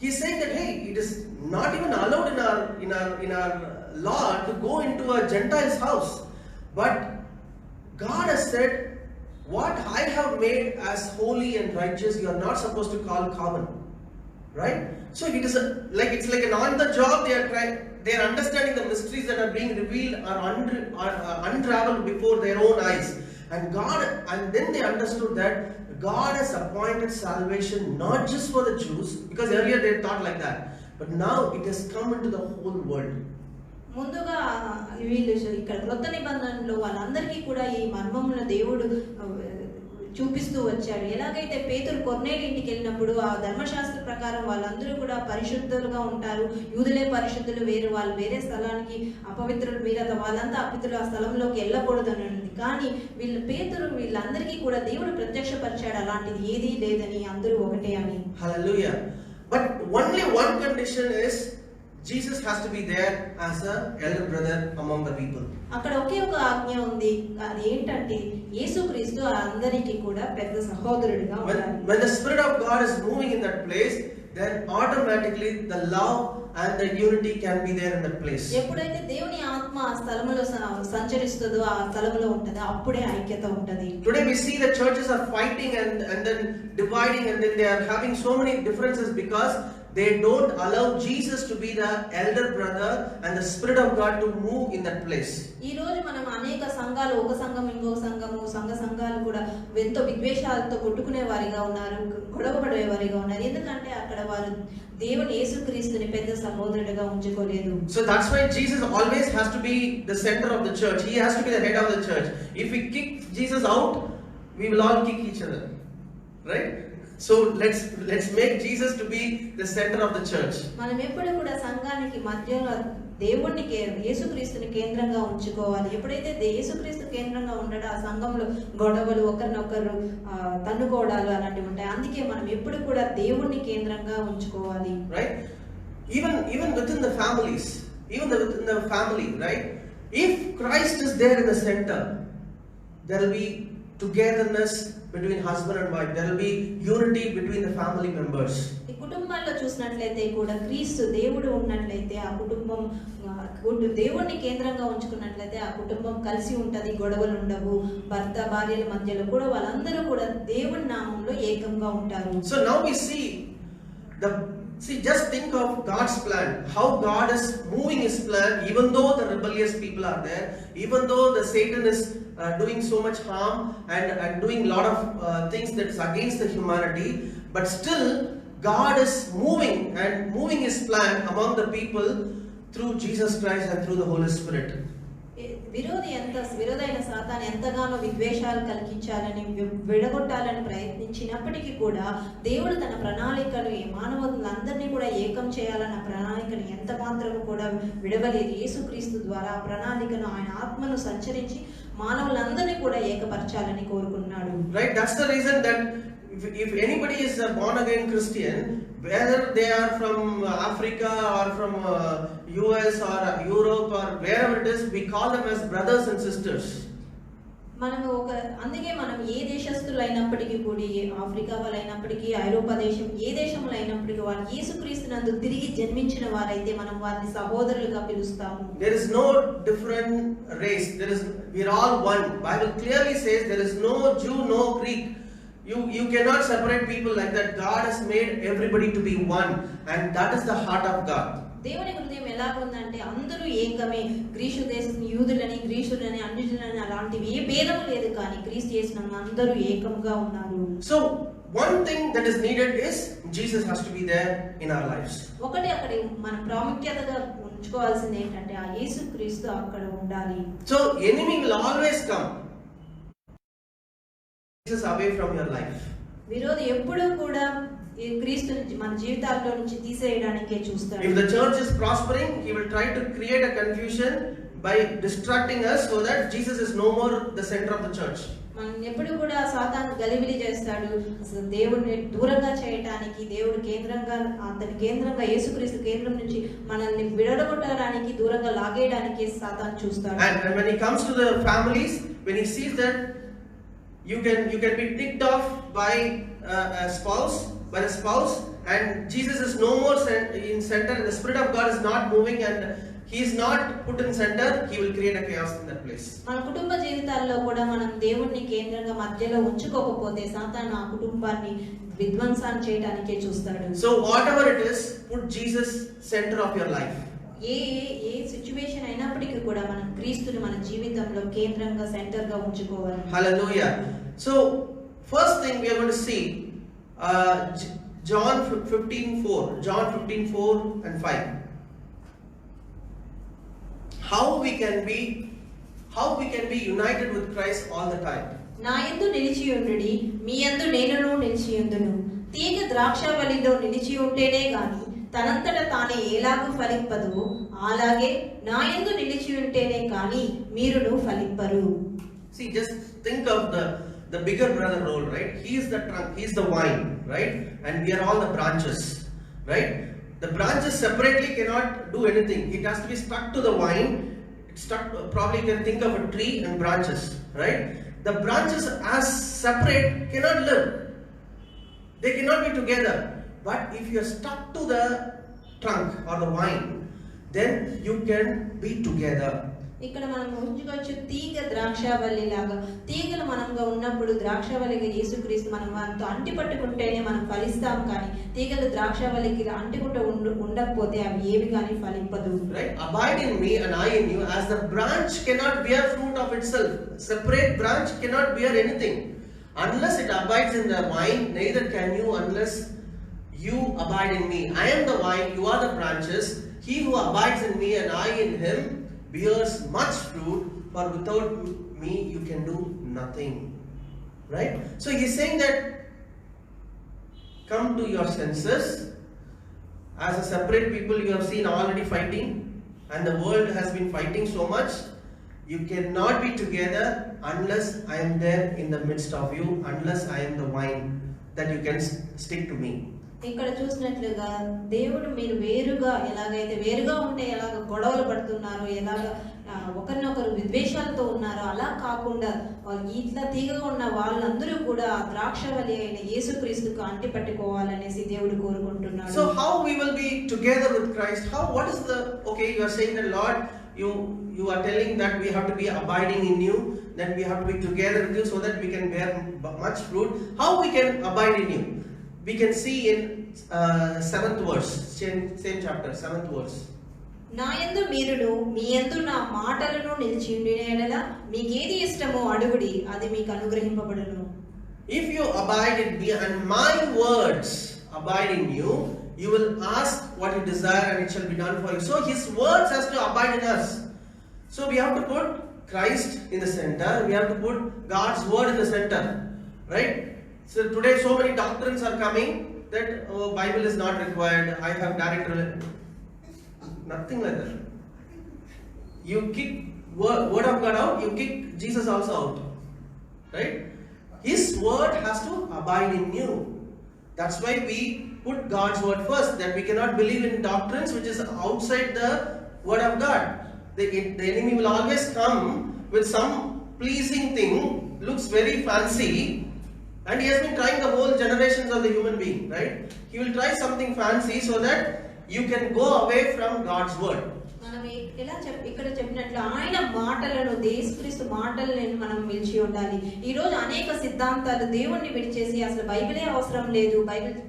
he's saying that, hey, it is not even allowed in our law to go into a Gentile's house. But God has said, what I have made as holy and righteous, you are not supposed to call common. Right? So it is it's like an on the job. They are understanding the mysteries that are being revealed or unraveled before their own eyes. And then they understood that God has appointed salvation not just for the Jews, because earlier they thought like that, but now it has come into the whole world. ముందుగా వీళ్ళు ఇక్కడ క్రొత్త నిబంధనలో వాళ్ళందరికీ కూడా ఈ మర్మమును దేవుడు చూపిస్తూ వచ్చాడు. ఎలాగైతే పేతురు కొర్నేలి ఇంటికి వెళ్ళినప్పుడు ఆ ధర్మశాస్త్ర ప్రకారం వాళ్ళందరూ కూడా పరిశుద్ధులుగా ఉంటారు, యూదులే పరిశుద్ధులు వేరు, వాళ్ళు వేరే స్థలానికి అపవిత్రులు మీరత వాళ్ళంతా అపవిత్రులు ఆ స్థలంలోకి వెళ్ళకూడదు అని ఉంది. కానీ పేతురు వీళ్ళందరికీ కూడా దేవుడు ప్రత్యక్షపరిచాడు అలాంటిది ఏదీ లేదని, అందరూ ఒకటే అని. Hallelujah. But only one condition is Jesus has to be there as a elder brother among the people. అక్కడ ఒకే ఒక ఆజ్ఞ ఉంది, అది ఏంటంటే యేసుక్రీస్తు అందరికీ కూడా పెద్ద సహోదరుడిగా ఉండాలి. When the Spirit of God is moving in that place, then automatically the love and the unity can be there in that place. ఎప్పుడైతే దేవుని ఆత్మ ఆ స్థలములో సంచరిస్తుందో ఆ స్థలములో ఉంటది, అప్పుడే ఐక్యత ఉంటది. Today we see the churches are fighting and then dividing, and then they are having so many differences because they don't allow Jesus to be the elder brother and the Spirit of God to move in that place. ఈ రోజు మనం అనేక సంఘాలు, ఒక సంఘం ఇంకొక సంఘము, సంఘాలు కూడా ఎంతో విద్వేషాలతో కొట్టుకునే వారిగా ఉన్నారు, గొడవపడే వారిగా ఉన్నారు. ఎందుకంటే అక్కడ వారు దేవుని యేసుక్రీస్తుని పెద్ద సహోదరుడిగా ఉంచుకోలేదు. So that's why Jesus always has to be the center of the church. He has to be the head of the church. If we kick Jesus out, we will all kick each other. Right? So let's make Jesus to be the center of the church. మనం ఎప్పుడు కూడా సంఘానికి మధ్యలో దేవుణ్ణి యేసుక్రీస్తుని కేంద్రంగా ఉంచుకోవాలి. ఎప్పుడైతే యేసుక్రీస్తు కేంద్రంగా ఉండడో ఆ సంఘంలో గొడవలు, ఒకరినొకరు తన్నుకోవడాలు అలాంటివి ఉంటాయి. అందుకే మనం ఎప్పుడు కూడా దేవుణ్ణి కేంద్రంగా ఉంచుకోవాలి. Right? Even within the families, within the family, right? If Christ is there in the center, there will be togetherness between husband and wife. There will be unity between the family members. ఈ కుటుంబాల్లో చూసినట్లయితే కూడా క్రీస్తు దేవుడు ఉన్నట్లయితే ఆ కుటుంబం దేవుణ్ణి కేంద్రంగా ఉంచుకున్నట్లయితే ఆ కుటుంబం కలిసి ఉంటది, గొడవలు ఉండవు. భర్త భార్యల మధ్యలో కూడా వాళ్ళందరూ కూడా దేవుని నామంలో ఏకంగా ఉంటారు. So now we see just think of God's plan, how God is moving His plan, even though the rebellious people are there, even though the Satan is doing so much harm and doing a lot of things that is against the humanity, but still God is moving His plan among the people through Jesus Christ and through the Holy Spirit. విరోధైన సాతాను ఎంతగానో విద్వేషాలు కలిగించాలని, విడగొట్టాలని ప్రయత్నించినప్పటికీ కూడా దేవుడు తన ప్రణాళికలు మానవులందరినీ కూడా ఏకం చేయాలన్న ప్రణాళికను ఎంత మాత్రము కూడా విడవలేదు. యేసుక్రీస్తు ద్వారా ఆ ప్రణాళికను ఆయన ఆత్మను సంచరించి మానవులందరినీ కూడా ఏకపరచాలని కోరుకున్నాడు. Right, that's the reason that if anybody is a born again Christian, whether they are from Africa or from US or Europe or wherever it is, we call them as brothers and sisters. అందుకే మనం ఏ దేశస్తులు అయినప్పటికీ కూడా, Africa వాళ్ళు అయినప్పటికీ, ఐరోపా దేశం ఏ దేశంలో అయినప్పటికీ వాళ్ళు యేసుక్రీస్తునందు తిరిగి జన్మించిన వారైతే మనం వారిని సహోదరులుగా పిలుస్తాము. There is no different race. We are all one. Bible clearly says there is no Jew, no Greek. You cannot separate people like that. God has made everybody to be one, and that is the heart of God. దేవుని హృదయం ఎలా ఉందంటే అందరూ ఏకమే. Greece దేశం యూదులని, గ్రీసులని, అన్యులని అలాంటివి ఏ భేదము లేదు, కానీ క్రీస్తు యేసునందు అందరూ ఏకంగా ఉన్నారు. So one thing that is needed is Jesus has to be there in our lives. ఒకటి అక్కడ మన ప్రాముఖ్యతగా ఉంచుకోవాల్సింది ఏంటంటే ఆ యేసుక్రీస్తు అక్కడ ఉండాలి. So enemy will always come Jesus away from your life. విరోధి ఎప్పుడూ కూడా క్రీస్తుని మన జీవితాల్లో నుంచి తీసేయడానికే చూస్తాడు. If the church is prospering, he will try to create a confusion by distracting us so that Jesus is no more the center of the church. మనం ఎప్పుడు కూడా సాతాను గలిబిలి చేస్తాడు, అసలు దేవుడిని దూరంగా చేయడానికి, దేవుడు కేంద్రంగా, అతని కేంద్రంగా, యేసుక్రీస్తు కేంద్రం నుంచి మనల్ని విడగొట్టడానికి, దూరంగా లాగేయడానికి సాతాను చూస్తాడు. And when he comes to the families, when he sees that you can be ticked off by a spouse, and Jesus is no more in center, and the Spirit of God is not moving, and He is not put in center. He will create a chaos in that place. మన కుటుంబ జీవితాల్లో కూడా మనం దేవుణ్ణి కేంద్రంగా మధ్యలో ఉంచుకోకపోతే సాతాను ఆ కుటుంబాన్ని విధ్వంసాన్ని చేయడానికే చూస్తాడు. So whatever it is, put Jesus center of your life. A situation అయినప్పటికీ కూడా మనం క్రీస్తుని మన జీవితంలో కేంద్రంగా సెంటర్ గా ఉంచుకోవాలి. Hallelujah. So first thing we are going to see John 15:4 and 5. How we can be united with Christ all the time. నా యందు నిలిచియుండుడి, మీ యందు నేనును నిలిచియుందును. తీగ ద్రాక్షావల్లిలో నిలిచి ఉంటేనే గాని తనంతట తానే ఎలాగూ ఫలింపదు, అలాగే నా యందు నిలిచి ఉంటేనే కానీ మీరును ఫలింపరు. See, just think of the bigger brother role, right? He is the trunk, he is the vine, right? And we are all the branches, right? The branches separately cannot do anything. It has to be stuck to the vine. It's stuck. Probably you can think of a tree and branches, right? The branches as separate cannot live. They cannot be together. But if you are stuck to the trunk or the vine, then you can be together. ఇక్కడ మనం ఊహించుకోవచ్చు, తీగ ద్రాక్షావల్లి లాగా. తీగలు మనంగా ఉన్నప్పుడు ద్రాక్షావల్లిగా యేసుక్రీస్తు మనం వారితో అంటి పట్టుకుంటేనే మనం ఫలిస్తాం, కానీ తీగలు ద్రాక్షావల్లికి అంటుకుంటూ ఉండకపోతే అవి ఏవి కానీ ఫలింపదు. Right? Abide in me and I in you, as the branch cannot bear fruit of itself. Separate branch cannot bear anything. Unless it abides in the vine, neither can you unless you abide in me. I am the vine, you are the branches. He who abides in me and I in him bears much fruit, for without me you can do nothing. Right? So he is saying that come to your senses. As a separate people you have seen already fighting, and the world has been fighting so much. You cannot be together unless I am there in the midst of you, unless I am the vine, that you can stick to me. ఇక్కడ చూసినట్లుగా దేవుడు మీరు వేరుగా ఎలాగైతే వేరుగా ఉంటే ఎలాగ గొడవలు పడుతున్నారో, ఎలాగ ఒకరినొకరు విద్వేషాలతో ఉన్నారో, అలా కాకుండా ఇట్లా తీగగా ఉన్న వాళ్ళందరూ కూడా ద్రాక్షవల్లి అయిన యేసుక్రీస్తుకు అంటి పట్టుకోవాలనేసి దేవుడు కోరుకుంటున్నాడు. So how we will be together with Christ? What is the you are saying that Lord, you are telling that we have to be abiding in you, that we have to be together with you so that we can bear much fruit. How we can abide in you? We can see in 7th verse, same chapter, 7th verse. నా యందు మీరును మీ యందు నా మాటలను నిలిచి ఉండిన యెడల మీకేది ఇష్టమో అడుగుడి, అది మీకు అనుగ్రహింపబడును. If you abide in me and my words abide in you, you will ask what you desire and it shall be done for you. So his words has to abide in us. So we have to put Christ in the center. We have to put God's word in the center, right? So today so many doctrines are coming that Bible is not required. I have direct nothing like that. You kick word of God out, you kick Jesus also out, right? His word has to abide in you. That's why we put God's word first, that we cannot believe in doctrines which is outside the word of God. The enemy will always come with some pleasing thing, looks very fancy, and he has been trying the whole generations of the human being, right? He will try something fancy so that you can go away from God's word. మనం ఎలా ఇక్కడ చెప్పినట్లు ఆయన మాటలను, యేసుక్రీస్తు మాటలను మనం విడిచి ఉండాలి. ఈ రోజు అనేక సిద్ధాంతాలు దేవుణ్ణి విడిచేసి అసలు బైబిలే అవసరం లేదు,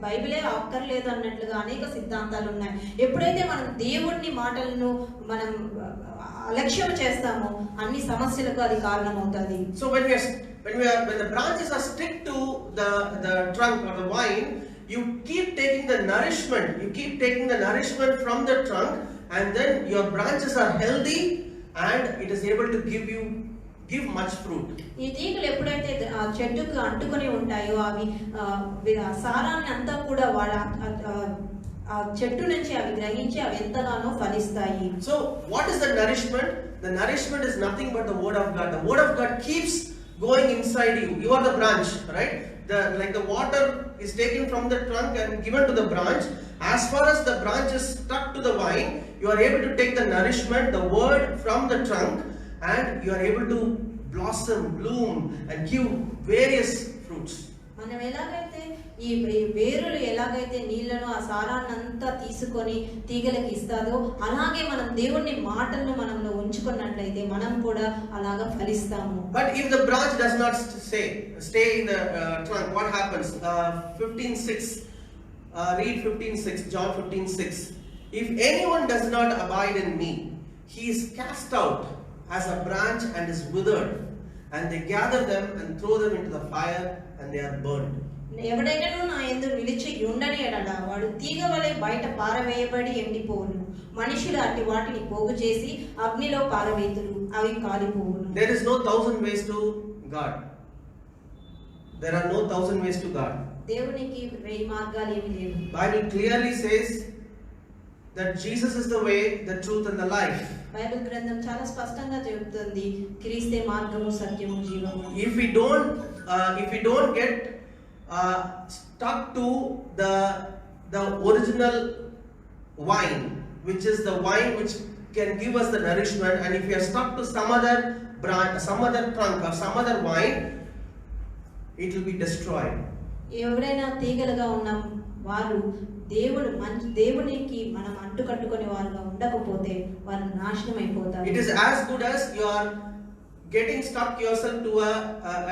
బైబిలే అక్కర్లేదు అన్నట్లుగా అనేక సిద్ధాంతాలు ఉన్నాయి. ఎప్పుడైతే మనం దేవుణ్ణి మాటలను మనం అలక్ష్యం చేస్తామో అన్ని సమస్యలకు అది కారణమవుతుంది. So when the branches are stick to the trunk or the vine, you keep taking the nourishment from the trunk, and then your branches are healthy and it is able to give much fruit. ఈ తీగలు ఎప్పుడైతే ఆ చెట్టుకు అంటుకొని ఉంటాయో అవి సారాన్ని అంతా కూడా వాళ్ళ ఆ చెట్టు నుంచి అవి గ్రహించి అవి ఎంతగానో ఫలిస్తాయి. So what is the nourishment? The nourishment is nothing but the word of God. The word of God keeps going inside you. You are the branch, right? Like the water is taken from the trunk and given to the branch. As far as the branch is stuck to the vine, you are able to take the nourishment, the word from the trunk, and you are able to blossom, bloom, and give various fruits. మనం ఎలాగైతే ఈ వేరులు ఎలాగైతే నీళ్లను ఆ సారాన్ని అంతా తీసుకొని తీగలకి ఇస్తాదో అలాగే మనం దేవుని మాటలను మనలో ఉంచుకున్నట్లయితే మనం కూడా అలాగా ఫలిస్తాము. But if the branch does not stay in the trunk, what happens? 15:6. Read 15:6. John 15:6. If anyone does not abide in me, he is cast out as a branch and is withered, and they gather them and throw them into the fire, and they are burned. ఎవడైనాను నా యందు నిలిచి ఉండని ఎడల వాడు తీగ వలె బయట పారవేయబడి ఎండిపోవును. మనుషులు అట్టి వాటిని పోగు చేసి అగ్నిలో పారవేతురు, అవి కాలిపోవును. There is no 1,000 ways to God. There are no 1,000 ways to God. దేవునికి 1000 మార్గాలు ఏమీ లేవు. Bible clearly says that Jesus is the way, the truth, and the life. Bible గ్రంథం చాలా స్పష్టంగా చెబుతుంది క్రీస్తే మార్గము, సత్యము, జీవము. If we don't get stuck to the original wine, which is the wine which can give us the nourishment, and if we are stuck to some other branch, some other trunk, or some other wine, it will be destroyed. ఎవరైనా తీగలుగా ఉన్న వారు దేవునికి మనం అంటుకట్టుకునే వారుగా ఉండకపోతే వారు నాశనం అయిపోతారు. It is as good as you are getting stuck yourself to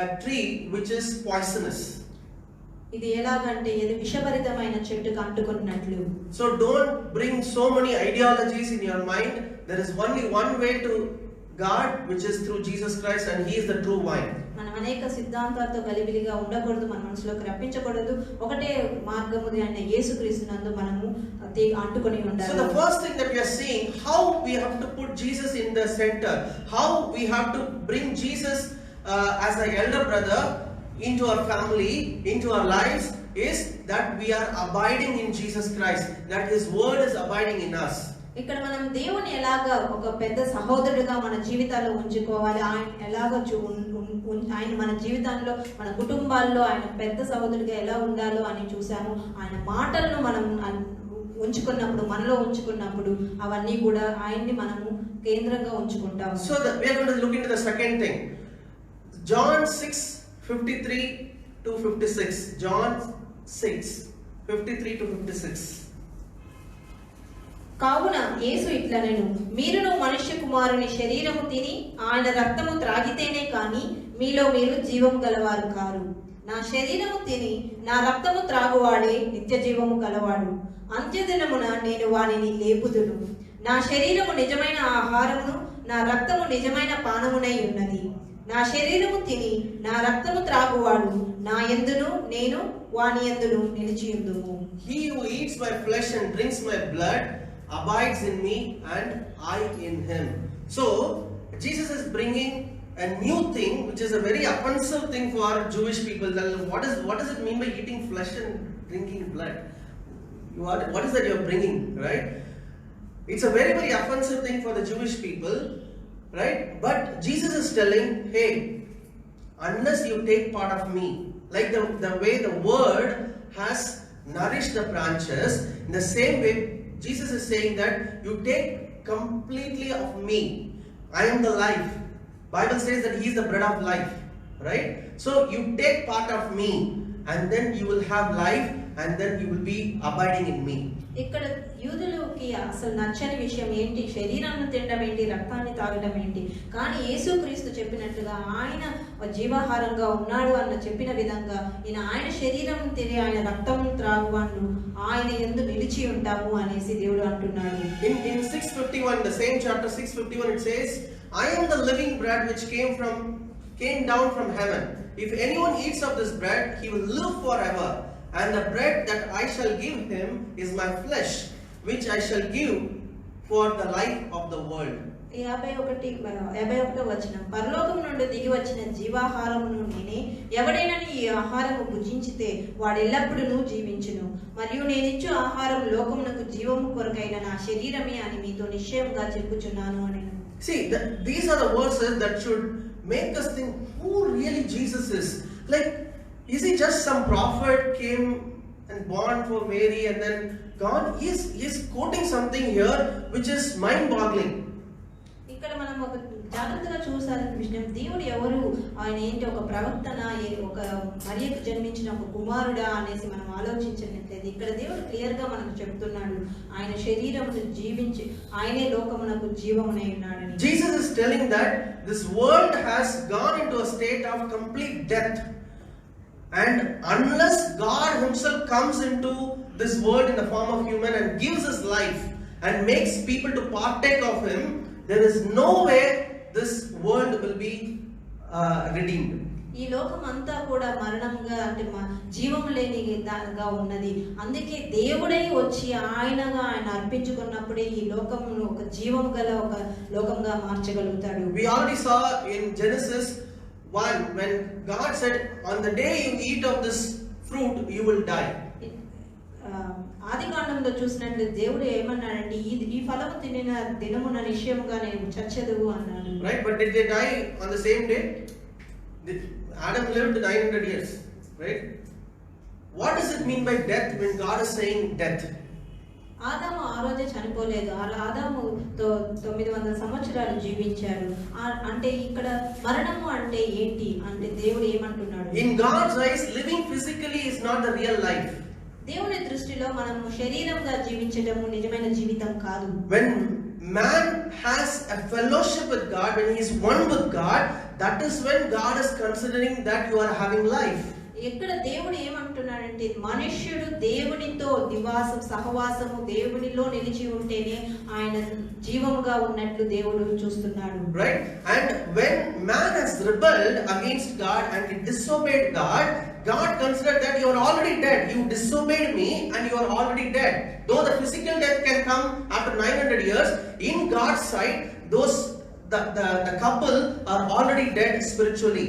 a tree which is poisonous. ఇది ఎలాగంటే ఇది విషభరితమైన చెట్టుకు అంటుకున్నట్లు. So don't bring so many ideologies in your mind. There is only one way to God, which is through Jesus Christ, and He is the true wine. మనం అనేక సిద్ధాంతాలతో గలిబిలిగా ఉండకూడదు, మన మనసులోకి రప్పించకూడదు. ఒకటే మార్గము అయిన యేసుక్రీస్తునందు మనము అంటుకొని ఉండాలి. So the first thing that we are seeing, how we have to put Jesus in the center, how we have to bring Jesus as an elder brother into our family, into our lives, is that we are abiding in Jesus Christ, that His word is abiding in us. ఇక్కడ మనం దేవుని ఎలాగా ఒక పెద్ద సహోదరుడిగా మన జీవితాల్లో ఉంచుకోవాలి, ఆయన ఎలాగో ఆయన మన జీవితంలో మన కుటుంబాల్లో ఆయన పెద్ద సహోదరుడిగా ఎలా ఉండాలో అని చూసాము. ఆయన మాటలను మనం ఉంచుకున్నప్పుడు, మనలో ఉంచుకున్నప్పుడు అవన్నీ కూడా ఆయన్ని మనము కేంద్రంగా ఉంచుకుంటాము. So we are going to look into the second thing. John 6:53 to 56. John 6:53 to 56. కావున యేసు ఇట్లనెను, మీరును మనుష్య కుమారుని శరీరము తిని ఆయన రక్తము త్రాగితేనే కాని మీలో మీరు జీవము గలవారు కారు. నా శరీరము తిని నా రక్తము త్రాగువాడే నిత్య జీవము గలవాడు. అంత్యదినమున నేను వానిని లేపుదును. నా శరీరము నిజమైన ఆహారమును, నా రక్తము నిజమైన పానమునై ఉన్నది. నా శరీరము తిని నా రక్తము త్రాగువాడు నా యందును, నేను వాని యందును నిలిచియుందుము. He who eats my flesh and drinks my blood abides in me and I in him. So Jesus is bringing a new thing, which is a very offensive thing for Jewish people. What does it mean by eating flesh and drinking blood? What is that you are bringing, right? It's a very, very offensive thing for the Jewish people, right? But Jesus is telling, hey, unless you take part of me, like the way the word has nourished the branches, in the same way Jesus is saying that you take completely of me. I am the life. Bible says that He is the bread of life, right? So you take part of me, and then you will have life, and then you will be abiding in me. ఇక్కడ యూదులకి అసలు నచ్చని విషయం ఏంటి? శరీరాన్ని తినడం ఏంటి, రక్తాన్ని తాగడం ఏంటి? కానీ యేసుక్రీస్తు చెప్పినట్లుగా ఆయన జీవాహారంగా ఉన్నాడు అన్న చెప్పిన విధంగా ఆయన శరీరం తిని ఆయన రక్తం త్రాగువాడు ఆయన యందు నిలిచి ఉంటాము అనేసి దేవుడు అంటున్నాడు. In 6:51, the same chapter 6:51, it says, I am the living bread which came down from heaven. If anyone eats of this bread, he will live forever. And the bread that I shall give him is my flesh, which I shall give for the life of the world. 51వ వచనం, పరలోకం నుండి దిగి వచ్చిన జీవాహారమును నేనే. ఎవడైనా ఈ ఆహారము భుజించితే వాడు ఎల్లప్పుడూ జీవించును. మరియు నేనిచ్చు ఆహారం లోకమునకు జీవము కొరకైన నా శరీరమే అని మీతో నిశ్చయంగా చెప్పుచున్నాను అని. See, these are the verses that should make us think who really Jesus is. Like, is he just some prophet came and born for Mary and then gone? He is quoting something here which is mind-boggling. ఇక్కడ మనం ఒక జాగ్రత్త జాగ్రత్తగా చూసాల్సిన విషయం, దేవుడు ఎవరు, ఆయన ఏంటి, ఒక ప్రవక్తన, ఒక మరియకు జన్మించిన ఒక కుమారుడా అనేసి మనం ఆలోచించినట్లయితే ఇక్కడ దేవుడు క్లియర్ గా మనకు చెప్తున్నాడు, ఆయన శరీరమును జీవించి ఆయనే లోకమునకు జీవమునై ఉన్నాడని. Jesus is telling that this world has gone into a state of complete death, and unless God himself comes into this world in the form of human and gives his life and makes people to partake of him, there is no way this world will be redeemed. ఈ లోకం అంతా కూడా మరణంగా అంటే జీవము లేనిగా ఉన్నది. అందుకే దేవుడే వచ్చి ఆయన అర్పించుకున్నప్పుడే ఈ లోకమును ఒక జీవం గల ఒక లోకంగా మార్చగలుగుతాడు. We already saw in Genesis 1 when God said, on the day you eat of this fruit you will die. ఆదికాండంలో చూసినట్లు దేవుడు ఏమన్నాడంటే ఈ ఫలము తినిన దినమున నిశ్చయముగా నేను చచ్చెదవు అన్నాడు. Right, but did they die on the same day? Adam lived 900 years, right? What does it mean by death when God is saying death? ఆదాము ఆ రోజే చనిపోలేదు. ఆదాము 900 సంవత్సరాలు జీవించాడు. అంటే ఇక్కడ మరణము అంటే ఏంటి అంటే దేవుడు ఏమంటున్నాడు? In God's eyes, living physically is not the real life. దేవుని దృష్టిలో మనము శరీరంగా జీవించడము నిజమైన జీవితం కాదు. When man has a fellowship with God, when he is one with God, that is when God is considering that you are having life. ఎక్కడ దేవుడు ఏమంటున్నాడంటే మనుష్యుడు దేవునితో నివాసం సహవాసము దేవునిలో నిలిచి ఉంటేనే ఆయన జీవముగా ఉన్నట్లు దేవుడు చూస్తున్నాడు. Right? And when man has rebelled against God and he disobeyed God, God considered that you are already dead. You disobeyed me and you are already dead. Though the physical death can come after 900 years, in God's sight, the couple are already dead spiritually.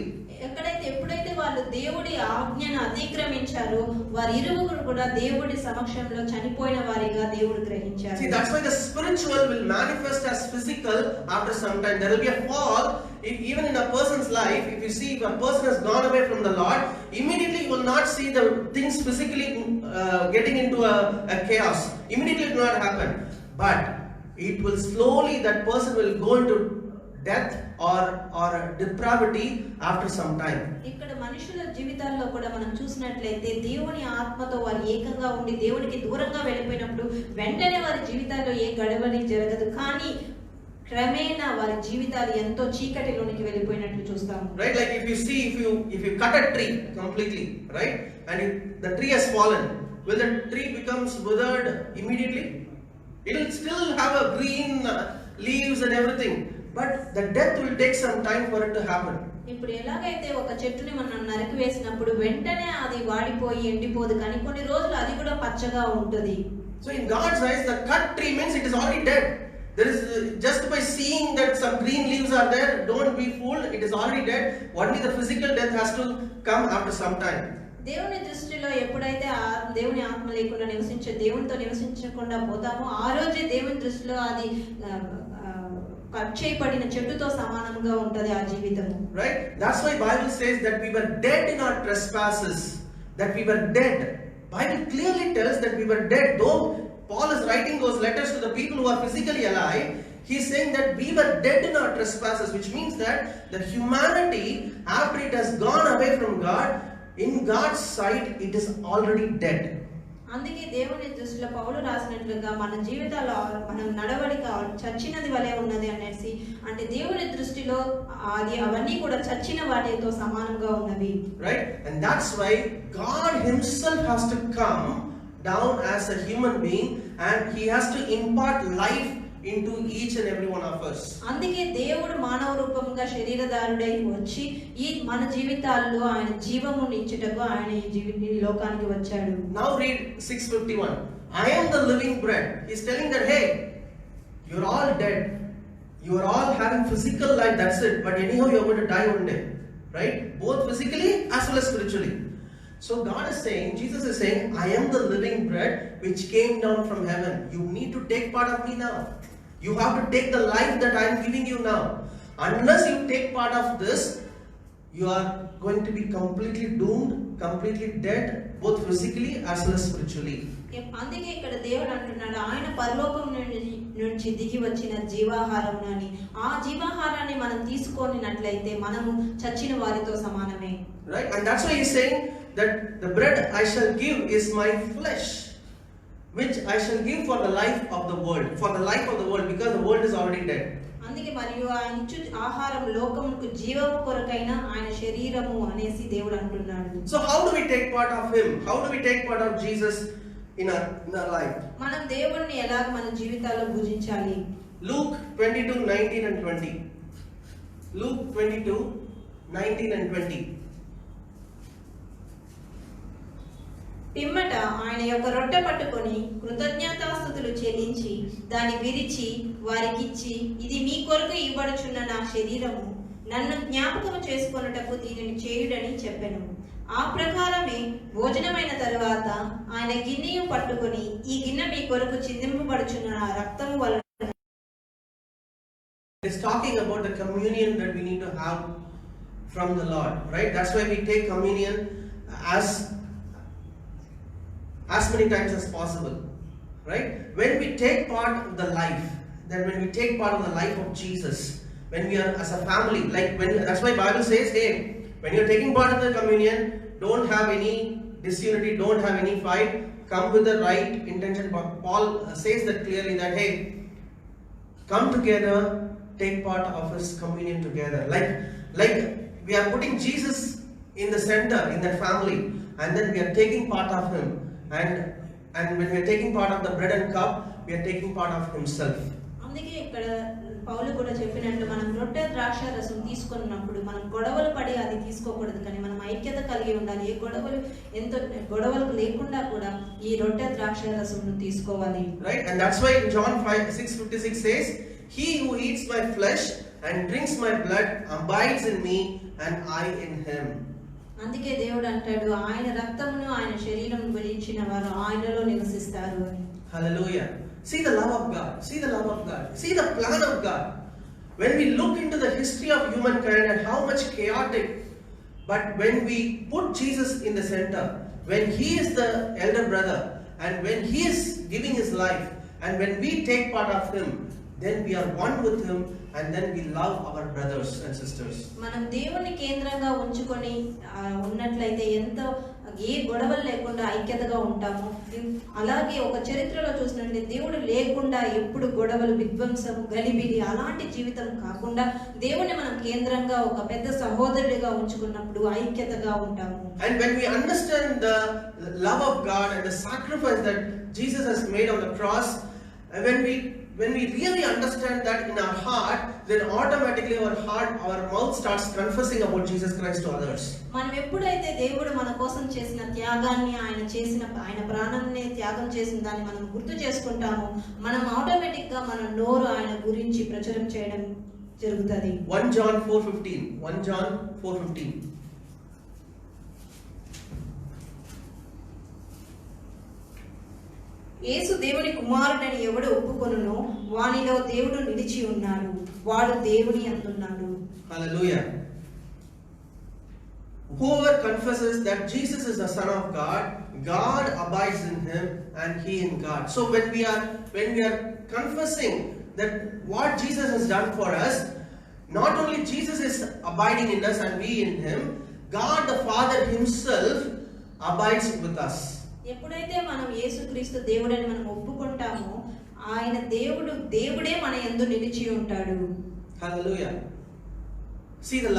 ఎప్పుడైతే వాళ్ళు దేవుడి ఆజ్ఞను అతిక్రమించారో వారిరువురు కూడా దేవుడి సమక్షంలో చనిపోయిన వారిగా దేవుడు గ్రహించారు. See, that's why the spiritual will manifest as physical after some time. There will be a fall even in a person's life. If you see if a person has gone away from the Lord, immediately you will not see the things physically getting into a chaos. Immediately it will not happen, but it will slowly, that person will go into death or depravity after some time. ఇక్కడ మనుషుల జీవితాల్లో కూడా మనం చూసినట్లయితే దేవుని ఆత్మతో వారు ఏకంగా ఉండి దేవునికి దూరంగా వెళ్ళిపోయినప్పుడు వెంటనే వారి జీవితాల్లో ఏ గడబడి జరగదు, కానీ క్రమేణా వారి జీవితాలు ఎంతో చీకటిలోనికి వెళ్ళిపోయినట్లు చూస్తాము. Right, like if you see if you cut a tree completely, right, and the tree has fallen, will the tree becomes withered immediately? It will still have a green leaves and everything, but the death will take some time for it to happen. ఇప్పుడు ఎలాగైతే ఒక చెట్టుని మనం నరికి వేసినప్పుడు వెంటనే అది వాడిపోయి ఎండిపోదు, కానీ కొన్ని రోజులు అది కూడా పచ్చగా ఉంటుంది. So in God's eyes, the cut tree means it is already dead. There is just by seeing that some green leaves are there, don't be fooled, it is already dead. Only the physical death has to come after some time. దేవుని దృష్టిలో ఎప్పుడైతే దేవుని ఆత్మ లేకుండా దేవునితో నివసించకుండా పోతామో ఆ రోజే దేవుని దృష్టిలో అది కట్ చేయబడిన చెట్టుతో సమానంగా ఉంటది ఆ జీవితము. Right? That's why Bible says that we were dead in our trespasses, that we were dead. Bible clearly tells that we were dead. Though Paul is writing those letters to the people who are physically alive, he is saying that we were dead in our trespasses, which means that the humanity, after it has gone away from God, in God's sight it is already dead. అందుకే దేవుని దృష్టిలో పౌలు రాసినట్లుగా మన జీవితాల్లో మనం నడవడిక చచ్చినది వలె ఉన్నది అనేసి, అంటే దేవుని దృష్టిలో అవన్నీ కూడా చచ్చిన వాటితో సమానంగా ఉన్నవి. Right? And that's why God himself has to come down as a human being and he has to impart life into each and every one of us. అందుకే దేవుడు మానవ రూపంగా శరీరధారుడై వచ్చి ఈ మన జీవితాల్లో ఆయన జీవమును ఇచ్చుటకు ఆయన ఈ లోకానికి వచ్చాడు. Now read 6:51. I am the living bread. He is telling that hey, you are all dead. You are all having physical life, that's it, but anyhow you are going to die one day. Right? Both physically as well as spiritually. So God is saying, Jesus is saying, I am the living bread which came down from heaven. You need to take part of me now. You have to take the life that I am giving you now. Unless you take part of this, you are going to be completely doomed, completely dead, both physically as well as spiritually. అందుకే ఇక్కడ దేవుడు అంటున్నాడు ఆయన పరలోకం నుంచి దిగి వచ్చిన జీవాహారం అని. ఆ జీవాహారాన్ని మనం తీసుకొనినట్లయితే మనము చచ్చిన వారితో సమానమే. Right? And that's why he's saying that the bread I shall give is my flesh, which I shall give for the life of the world. For the life of the world, because the world is already dead. అందుకే మరియు ఆయన ఇచ్చు ఆహారం లోకమునకు జీవము కొరకైన ఆయన శరీరము అనేసి దేవుడు అంటున్నాడు. So how do we take part of him? How do we take part of Jesus in our life? మనం దేవుణ్ణి ఎలాగ మన జీవితాల్లో భుజించాలి? Luke 22:19 and 20. Luke 22:19 and 20. పిమ్మట ఆయన యొక్క రొట్టె పట్టుకొని కృతజ్ఞతాస్తుతులు చెల్లించి దాన్ని విరిచి వారికిచ్చి, ఇది మీ కొరకు ఇవ్వబడుచున్న నా శరీరము, నన్ను జ్ఞాపకము చేసుకొనుటకు దీనిని చేయుడని చెప్పెను. ఆ ప్రకారమే భోజనమైన తరువాత ఆయన గిన్నెయు పట్టుకొని, ఈ గిన్నె మీ కొరకు చిందింపబడుచున్న నా రక్తము వలన. It's talking about the communion that we need to have from the Lord, right? That's why we take communion as many times as possible, right? When we take part of the life, then when we take part of the life of Jesus, when we are as a family, that's why Bible says, hey, when you're taking part of the communion, don't have any disunity, don't have any fight, come with the right intention. Paul says that clearly, that hey, come together, take part of his communion together, like we are putting Jesus in the center in that family, and then we are taking part of him. And when we are taking part of the bread and cup, we are taking part of himself. అందుకే ఇక్కడ పౌలు కూడా చెప్పినట్టు మనం రొట్టె ద్రాక్ష రసం తీసుకున్నప్పుడు మనం గొడవలు పడి అది తీసుకోకూడదు, కానీ మనం ఐక్యత కలిగి ఉండాలి. ఏ గొడవలు లేకుండా కూడా ఈ రొట్టె ద్రాక్ష రసం తీసుకోవాలి. Right? And that's why in John 6:56 says, he who eats my flesh and drinks my blood abides in me and I in him. అందుకే దేవుడు అంటాడు, ఆయన రక్తమును ఆయన శరీరమును భుజించిన వారు ఆయనలో నివసిస్తారు అని. Hallelujah. See the love of God. See the love of God. See the plan of God. When we look into the history of humankind and how much chaotic, but when we put Jesus in the center, when he is the elder brother, and when he is giving his life, and when we take part of him, then we are one with him, and then we love our brothers and sisters. మనం దేవుని కేంద్రంగా ఉంచుకొని ఉన్నట్లయితే ఎంతో ఏ గొడవలు లేకుండా ఐక్యతగా ఉంటాము. అలాగే ఒక చరిత్రలో చూసినట్లయితే దేవుడు లేకుండా ఎప్పుడు గొడవలు, విధ్వంసం, గలిబిలి అలాంటి జీవితం కాకుండా దేవుని మనం కేంద్రంగా ఒక పెద్ద సహోదరుడిగా ఉంచుకున్నప్పుడు ఐక్యతగా ఉంటాము. And when we understand the love of God and the sacrifice that Jesus has made on the cross, and when we really understand that in our heart, then automatically our mouth starts confessing about Jesus Christ to others. మనం ఎప్పుడైతే దేవుడు మన కోసం చేసిన త్యాగాన్ని, ఆయన ప్రాణాన్ని త్యాగం చేసిన దాన్ని మనం గుర్తు చేసుకుంటామో, మనం ఆటోమేటిక్ గా మన నోరు ఆయన గురించి ప్రచారం చేయడం జరుగుతుంది. 1 John 4:15. 1 John 4:15. యేసు దేవుని కుమారుడని ఎవడు ఒప్పుకొనునో వానిలో దేవుడు నిలిచి ఉన్నాడు, వాడు దేవుని అందున్నాడు. Hallelujah. Whoever confesses that Jesus is the Son of God, God abides in him and he in God. So when we are confessing that what Jesus has done for us, not only Jesus is abiding in us and we in him, God the Father himself abides with us. ఎప్పుడైతే మనం యేసుక్రీస్తు దేవుడని మనం ఒప్పుకుంటామో, ఆయన దేవుడే మన యందు నిలిచి ఉంటాడు. Hallelujah. See the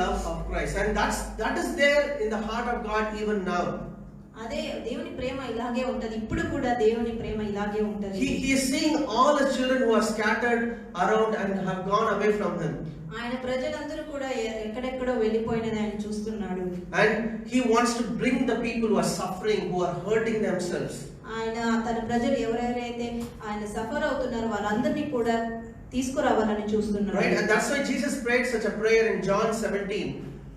love of Christ, and that is there in the heart of God even now. అదే దేవుని ప్రేమ ఇలాగే ఉంటది, ఇప్పుడు కూడా దేవుని ప్రేమ ఇలాగే ఉంటది. He is seeing all the children who are scattered around and have gone away from him. ఆయన ప్రజలందరూ కూడా ఎక్కడెక్కడో వెళ్ళిపోయినది ఆయన చూస్తున్నాడు. And he wants to bring the people who are suffering, who are hurting themselves. ఆయన తన ప్రజలు ఎవరెవరైతే ఆయన సఫర్ అవుతున్నారో వాళ్ళందరినీ కూడా తీసుకురావాలని చూస్తున్నాడు. Right, and that's why Jesus prayed such a prayer in John 17.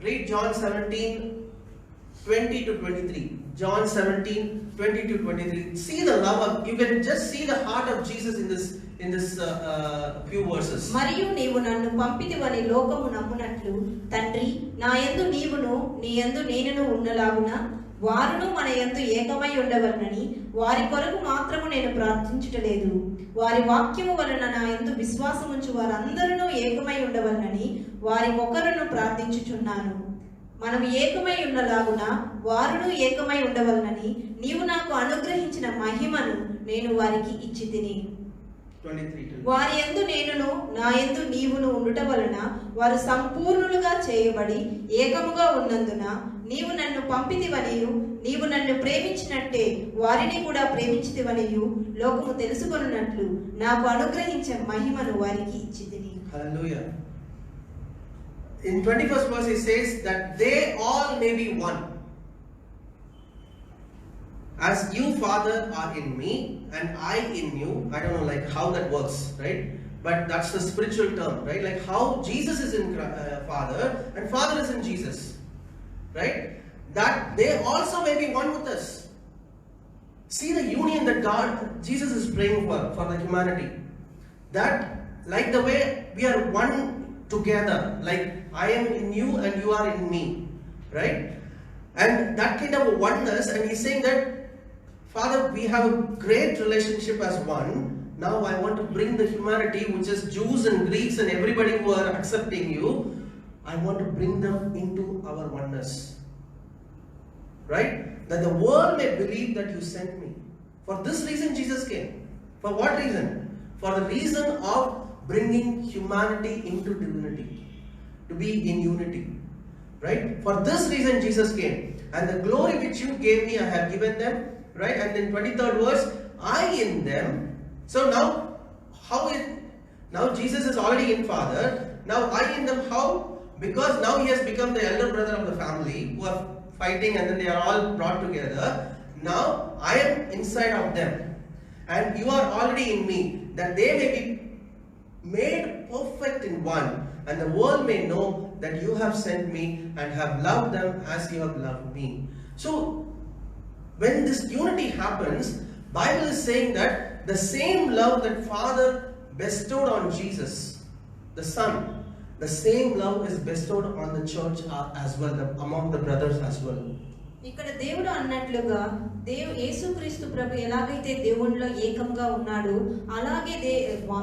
Read John 17:20-23. John 17:20-23. See the love of, you can just see the heart of Jesus in this few verses. మరియు నీవు నన్ను పంపితివని లోకము నమ్మునట్లు తండ్రి నా యందు నీవును నీ యందు నేనును ఉన్నలాగున వారును మన యందు ఏకమై ఉండవలనని వారి కొరకు మాత్రము నేను ప్రార్థించుటలేదు. వారి వాక్యము వలన నా యందు విశ్వాసముంచు వారందరూ ఏకమై ఉండవలనని వారి ఒకరును ప్రార్థించుచున్నాను. మనం ఏకమై ఉండలాగున వారును ఏకమై ఉండవలనని నీవు నాకు అనుగ్రహించిన మహిమను నేను వారికి ఇచ్చితిని. వారి యందు నేనును నా యందు నీవును ఉండుట వలన వారు సంపూర్ణులుగా చేయబడి ఏకముగా ఉన్నందున నీవు నన్ను పంపితివనియు నీవు నన్ను ప్రేమించినట్టే వారిని కూడా ప్రేమించితివనియు లోకము తెలుసుకొనున్నట్లు నాకు అనుగ్రహించే మహిమను వారికి ఇచ్చితిని. Hallelujah. In 21st verse he says that they all may be one. As you, Father, are in me and I in you. I don't know like how that works, right? But that's the spiritual term, right? Like how Jesus is in Father and Father is in Jesus, right? That they also may be one with us. See the union that Jesus is praying for the humanity. That like the way we are one together, like I am in you and you are in me, right? And that kind of a oneness, and he's saying that, Father, we have a great relationship as one. Now I want to bring the humanity, which is Jews and Greeks and everybody who are accepting you, I want to bring them into our oneness, right? That the world may believe that you sent me. For this reason Jesus came. For what reason? For the reason of bringing humanity into divinity, to be in unity, right? For this reason Jesus came. And the glory which you gave me I have given them, right? And then 23rd verse, I in them. So now Jesus is already in Father. Now I in them, how? Because now he has become the elder brother of the family who are fighting, and then they are all brought together. Now I am inside of them and you are already in me, that they may be made perfect in one, and the world may know that you have sent me and have loved them as you have loved me. So when this unity happens, Bible is saying that the same love that Father bestowed on Jesus, the Son, the same love is bestowed on the church as well, among the brothers as well. ఇక్కడ దేవుడు అన్నట్లుగా యేసుక్రీస్తు ప్రభు ఎలాగైతే దేవునిలో ఏకంగా ఉన్నాడు, అలాగే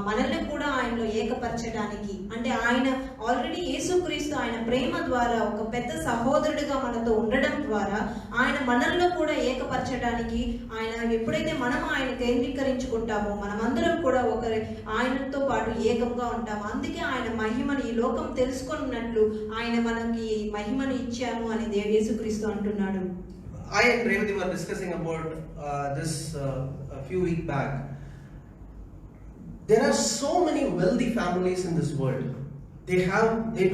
మనల్ని కూడా ఆయనలో ఏకపరచడానికి, అంటే ఆయన ఆల్రెడీ యేసుక్రీస్తు ఆయన ప్రేమ ద్వారా ఒక పెద్ద సహోదరుడిగా మనతో ఉండడం ద్వారా ఆయన మనల్లో కూడా ఏకపరచడానికి, ఆయన ఎప్పుడైతే మనం ఆయన కేంద్రీకరించుకుంటామో మనమందరం కూడా ఒకరి ఆయనతో పాటు ఏకంగా ఉంటాము. అందుకే ఆయన మహిమని ఈ లోకం తెలుసుకున్నట్లు ఆయన మనకి మహిమను ఇచ్చాము అని యేసుక్రీస్తు అంటున్నాడు. I and Revati were discussing about this a few weeks back. There are so many wealthy families in this world. They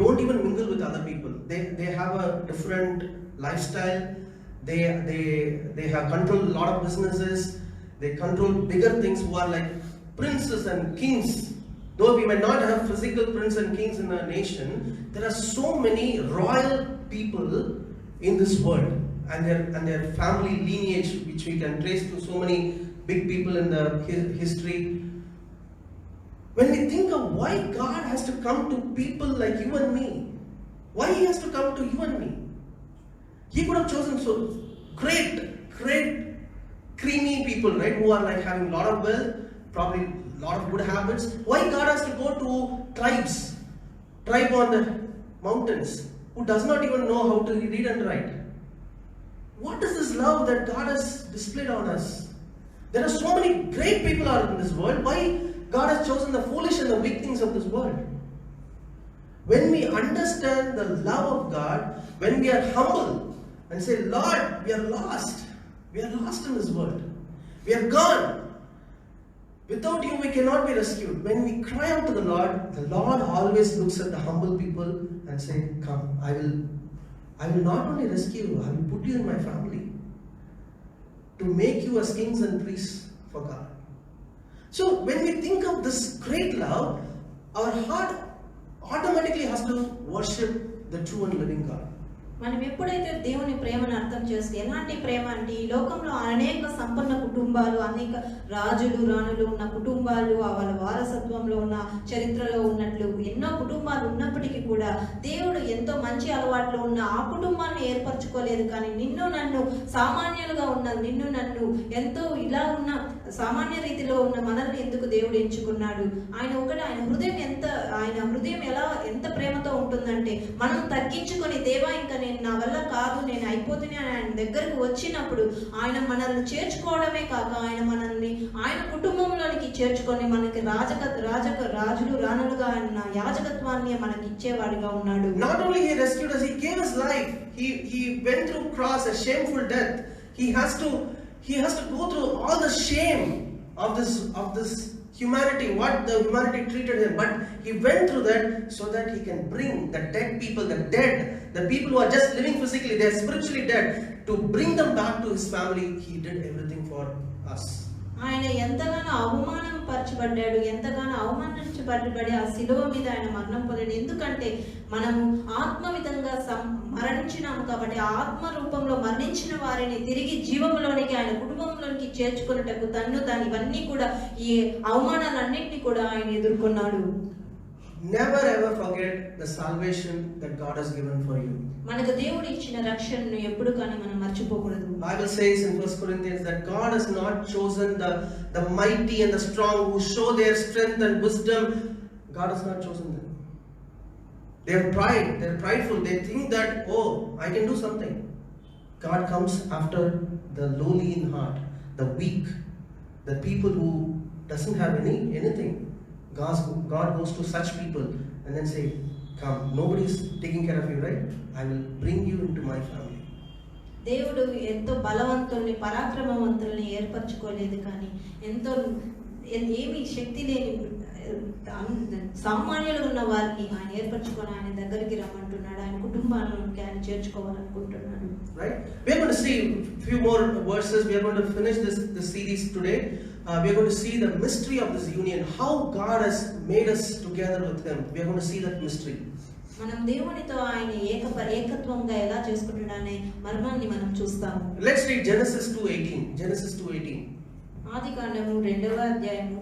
don't even mingle with other people. They have a different lifestyle. They have control a lot of businesses. They control bigger things who are like princes and kings. Though we may not have physical prince and kings in our nation, there are so many royal people in this world. And their family lineage, which we can trace to so many big people in the history. When we think of why God has to come to people like you and me, why he has to come to you and me? He could have chosen so great, creamy people, right, who are like having a lot of wealth, probably a lot of good habits. Why God has to go to tribe on the mountains, who does not even know how to read and write? What is this love that God has displayed on us? There are so many great people out in this world. Why God has chosen the foolish and the weak things of this world? When we understand the love of God, when we are humble and say, Lord, we are lost. We are lost in this world. We are gone. Without you, we cannot be rescued. When we cry out to the Lord always looks at the humble people and say, come, I will not only rescue you, I will put you in my family to make you as kings and priests for God. So when we think of this great love, our heart automatically has to worship the true and living God. మనం ఎప్పుడైతే దేవుని ప్రేమను అర్థం చేస్తే, ఎలాంటి ప్రేమ అంటే ఈ లోకంలో అనేక సంపన్న కుటుంబాలు, అనేక రాజులు రాణులు ఉన్న కుటుంబాలు, వాళ్ళ వారసత్వంలో ఉన్న చరిత్రలో ఉన్నట్లు ఎన్నో కుటుంబాలు ఉన్నప్పటికీ కూడా దేవుడు ఎంతో మంచి అలవాట్లు ఉన్న ఆ కుటుంబాన్ని ఏర్పరచుకోలేదు. కానీ నిన్ను నన్ను సామాన్యులుగా ఉన్న నిన్ను నన్ను ఎంతో ఇలా ఉన్న సామాన్య రీతిలో ఉన్న మనల్ని ఎందుకు దేవుడు ఎంచుకున్నాడు? ఆయన హృదయం ఎంత ప్రేమతో ఉంటుందంటే, మనం తగ్గించుకొని దేవా ఇంకా నేను నా వల్ల కాదు, నేను అయిపోతున్నా అని ఆయన దగ్గరకు వచ్చినప్పుడు ఆయన మనల్ని చేర్చుకోవడమే కాక ఆయన మనల్ని ఆయన కుటుంబంలోనికి చేర్చుకొని మనకి రాజులు రాణులుగా ఆయన యాజకత్వాన్ని మనకి ఇచ్చేవాడిగా ఉన్నాడు. Not only he rescued us, he gave us life. He went through cross, a shameful death. He has to go through all the shame of this humanity, what the humanity treated him, but he went through that so that he can bring the dead people, the people who are just living physically, they are spiritually dead, to bring them back to his family. He did everything for us. ఆయన ఎంతగానో అవమానించబడి ఆ శిలువ మీద ఆయన మరణం పొందాడు. ఎందుకంటే మనము ఆత్మవిధంగా మరణించినాము కాబట్టి ఆ ఆత్మ రూపంలో మరణించిన వారిని తిరిగి జీవంలోనికి ఆయన కుటుంబంలోనికి చేర్చుకున్నటకు తాను ఇవన్నీ కూడా ఈ అవమానాలన్నింటినీ కూడా ఆయన ఎదుర్కొన్నాడు. Never ever forget the salvation that God has given for you. మనకు దేవుడు ఇచ్చిన రక్షణను ఎప్పుడు కానీ మనం మర్చిపోకూడదు. Bible says in 1 Corinthians that God has not chosen the mighty and the strong who show their strength and wisdom. God has not chosen them. They have pride, they are prideful, they think that, oh, I can do something. God comes after the lowly in heart, the weak, the people who doesn't have anything. God goes to such people and then say, come, nobody is taking care of you, right? I will bring you into my family. దేవుడు ఎంతో బలవంతుల్ని పరాక్రమవంతుల్ని ఏర్పరచుకోలేదు, కానీ ఏమి శక్తి లేని సామాన్యులు ఉన్న వారిని ఆయన ఏర్పరచుకొని ఆయన దగ్గరికి రమ్మంటున్నాడు. ఆయన కుటుంబాలను ఆయన చేర్చుకోవాలనుకుంటున్నాడు. Right? We are going to see a few more verses. We are going to finish this series today. We are going to see the mystery of this union, how God has made us together with him. We are going to see that mystery. మనం దేవునితో ఆయన ఏకత్వంగా ఎలా చేసుకుంటున్నానే మర్మాన్ని మనం చూస్తాము. Let's read Genesis 2:18. Genesis 2:18. ఆదికాండము 2వ అధ్యాయము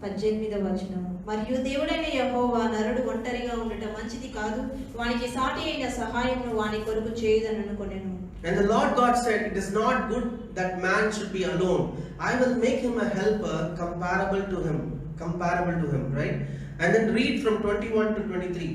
18వ వచనము. మరియు దేవుడైన యెహోవా నరుడు ఒంటరిగా ఉండటం మంచిది కాదు, వానికి సాటి అయిన సహాయమును వాని కొరకు చేయదననుకొనెను. And the Lord God said, it is not good that man should be alone. I will make him a helper comparable to him, right? And then read from 21 to 23.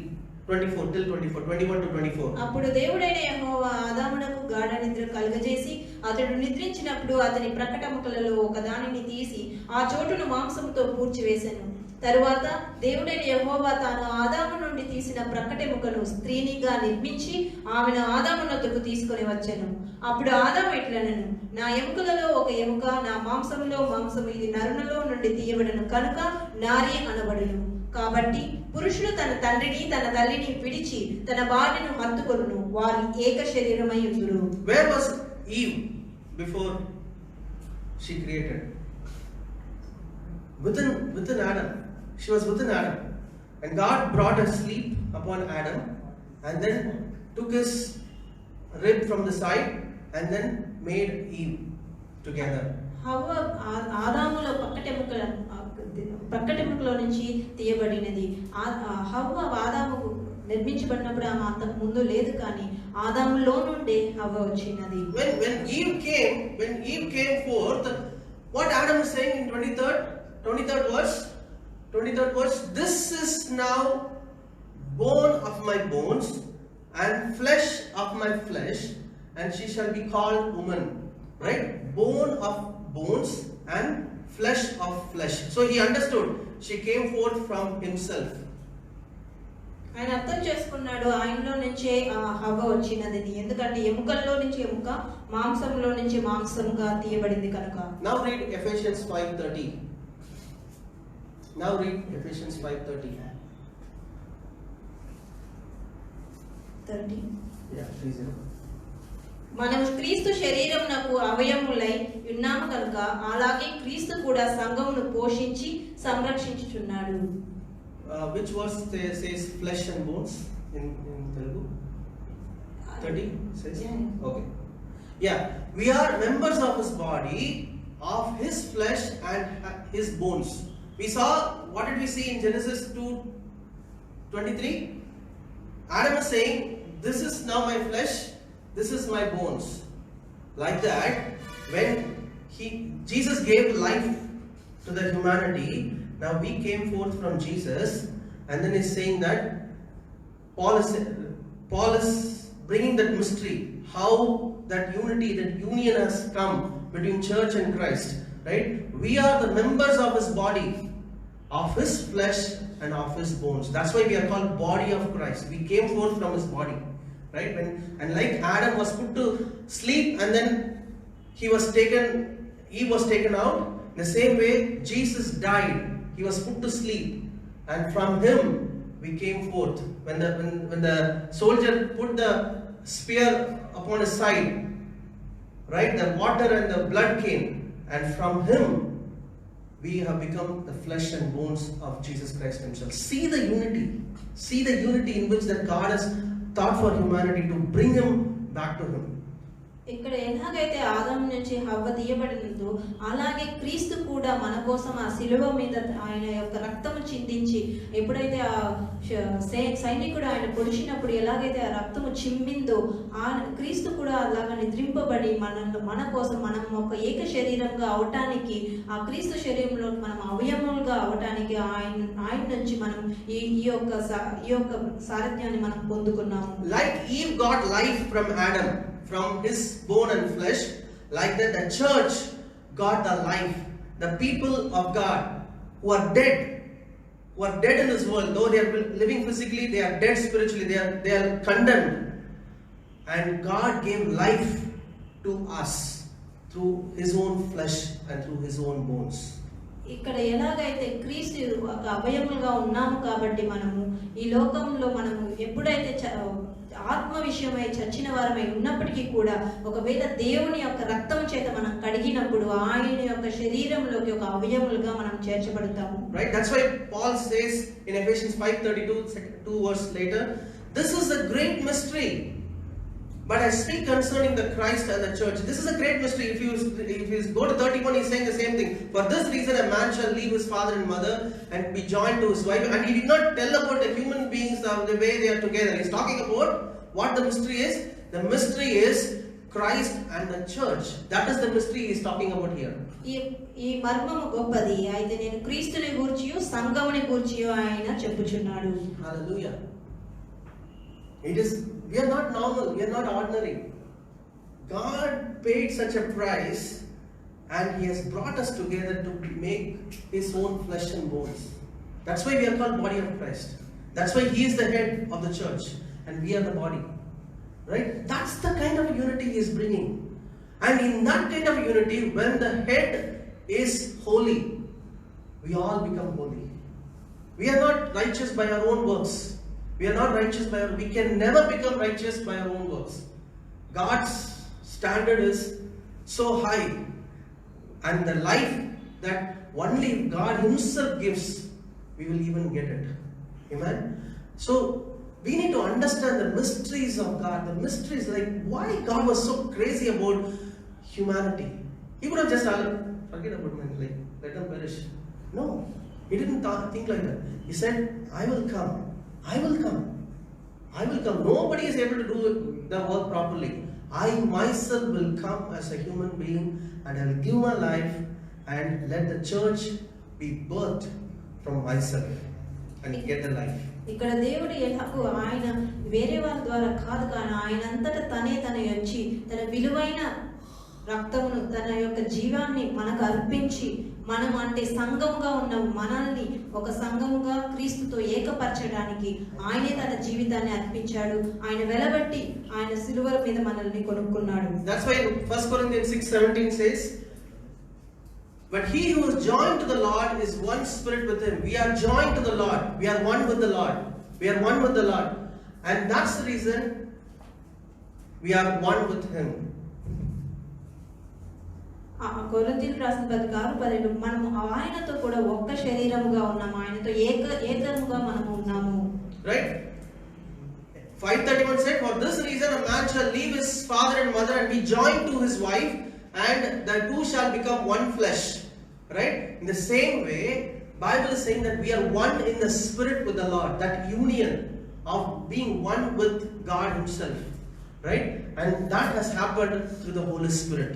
24 till 24, 21 to 24. అప్పుడు దేవుడైన యెహోవా ఆదామునకు గాఢ నిద్ర కలుగజేసి అతడు నిద్రించినప్పుడు అతని ప్రకటముకలలో ఒక దానిని తీసి ఆ చోటును మాంసముతో పూడ్చివేసెను. తరువాత దేవుడైన యెహోవా తాను ఆదాము నుండి తీసిన ప్రక్కటెముకను స్త్రీనిగా నిర్మించి ఆమెను ఆదామునొద్దకు తీసుకొని వచ్చెను. అప్పుడు ఆదాము ఇట్లనెను, నా ఎముకలలో ఒక ఎముక, నా మాంసములో మాంసము, ఇది నరునిలో నుండి తీయబడను కనుక నారి అనబడును. కాబట్టి పురుషుడు తన తండ్రిని తన తల్లిని విడిచి తన భార్యను హత్తుకొనును, వారు ఏక శరీరమై ఉందురు. Where was Eve before she created? Within Adam. She was within Adam. And God brought a sleep upon Adam and then took his rib from the side and then made Eve together. హవ్వ ఆదాములో పక్కటెముకలో నుంచి తీయబడినది. హవ్వ ఆదాముకు నిర్మించబడినప్పుడు ఆమె అంతకు ముందు లేదు, కానీ ఆదాములో నుండి హవ్వ వచ్చినది. When Eve came forth, what Adam is saying in 23rd verse, this is now bone of my bones and flesh of my flesh, and she shall be called woman. Right? Bone of bones and flesh of flesh. So he understood she came forth from himself. ఆయన అర్థం చేసుకున్నాడు, ఆయనలో నుంచే హవ్వ వచ్చినది, ఎందుకంటే ఎముకల్లో నుంచి ఎముక, మాంసంలో నుంచి మాంసంగా తీయబడింది కనుక. Now read Ephesians 5:30. Now read Ephesians 5:30. 30. Yeah, 30. మనం క్రీస్తు శరీరమునకు అవయములై ఉన్నాము కనుక అలాగే క్రీస్తు కూడా సంఘమును పోషించి సంరక్షించుచున్నాడు. Which verse says flesh and bones in Telugu? 30 says? Yeah. Okay. Yeah, we are members of his body, of his flesh and his bones. We saw, what did we see in Genesis 2:23? Adam is saying, this is now my flesh, this is my bones. Like that, when Jesus gave life to the humanity, now we came forth from Jesus, and then he's saying that Paul is bringing that mystery, how that unity, that union has come between church and Christ, right? We are the members of his body, of his flesh and of his bones. That's why we are called body of Christ. We came forth from his body, right? And like Adam was put to sleep and then he was taken out, in the same way Jesus died. He was put to sleep, and from him we came forth. When the soldier put the spear upon his side, right, the water and the blood came, and from him we have become the flesh and bones of Jesus Christ himself. See the unity in which that God has thought for humanity to bring him back to him. ఇక్కడ ఎలాగైతే ఆదాము నుంచి హవ్వ తీయబడినదో అలాగే క్రీస్తు కూడా మన కోసం ఆ శిలువ మీద ఆయన యొక్క రక్తము చిందించి ఎప్పుడైతే ఆ సైనికుడు ఆయన పొడిచినప్పుడు ఎలాగైతే ఆ రక్తము చిమ్మిందో ఆ క్రీస్తు కూడా అలాగా నిద్రింపబడి మన కోసం మనం ఒక ఏక శరీరంగా అవటానికి, ఆ క్రీస్తు శరీరంలో మనం అవయములుగా అవటానికి ఆయన నుంచి మనం ఈ యొక్క సారథ్యాన్ని మనం పొందుకున్నాము. Like Eve got life from Adam, from his bone and flesh, like that the church got the life. The people of God who are dead in this world, though they are living physically, they are dead spiritually, they are condemned, and God gave life to us through his own flesh and through his own bones. ఇక్కడ ఎలాగైతే క్రీస్తు ఒక అవయములుగా ఉన్నాము కాబట్టి మనము ఈ లోకంలో మనము ఎప్పుడైతే ఆత్మ విషయమై చచ్చిన వారమై ఉన్నప్పటికీ కూడా ఒకవేళ దేవుని యొక్క రక్తం చేత మనం కడిగినప్పుడు ఆయన యొక్క శరీరంలోకి ఒక అవయములుగా మనం చేర్చబడతాము. Right, that's why Paul says in Ephesians 5:32, 2 verse later, this is a great mystery, but I speak concerning the Christ and the church. This is a great mystery. If you go to 31, he's saying the same thing. For this reason a man shall leave his father and mother and be joined to his wife. And he did not tell about the human beings the way they are together. He's talking about what the mystery is. The mystery is Christ and the church. That is the mystery he's talking about here. ఈ మర్మము గొప్పది. అయితే నేను క్రీస్తుని గూర్చియు సంఘముని గూర్చియు ఆయన చెప్పుచున్నాడు. Hallelujah. We are not normal, we are not ordinary. God paid such a price and he has brought us together to make his own flesh and bones. That's why we are called body of Christ. That's why he is the head of the church and we are the body. Right? That's the kind of unity he is bringing. And in that kind of unity, when the head is holy, we all become holy. We are not righteous by our own works. We are not righteous we can never become righteous by our own works. God's standard is so high, and the life that only God himself gives, we will even get it. Amen. So we need to understand the mysteries of God. The mysteries, like why God was so crazy about humanity. He could have just forget about man, like let them perish. No, he didn't think like that. He said, I will come. Nobody is able to do the work properly. I myself will come as a human being and I will give my life and let the church be birthed from myself and get the life. ఇక్కడ దేవుడు ఎలాగో ఆయన వేరే వారి ద్వారా కాదు కానీ ఆయన అంతటా తనే వచ్చి తన విలువైన రక్తమును తన యొక్క జీవాన్ని మనకు అర్పించి మనం అంటే సంఘముగా ఉన్న మనల్ని ఒక సంఘముగా క్రీస్తుతో ఏకపరచడానికి ఆయనే తన జీవితాన్ని అర్పించాడు. ఆయన వెలబట్టి ఆయన సిలువ మీద మనల్ని కొనుక్కున్నాడు. That's why 1 Corinthians 6:17 says, but he who is joined to the Lord is one spirit with him. We are joined to the Lord. We are one with the Lord. We are one with the Lord. And that's the reason we are one with him. కొరింథీయులకు రాసిన పత్రిక 6:12 మనము ఆయనతో కూడా ఒక్క శరీరముగా ఉన్నాము, ఆయనతో ఏకముగా మనము ఉన్నాము. Right? 5:31 said, "For this reason a man shall leave his father and mother and be joined to his wife, and the two shall become one flesh." Right? In the same way, Bible is saying that we are one in the spirit with the Lord. That union of being one with God Himself. Right? And that has happened through the Holy Spirit.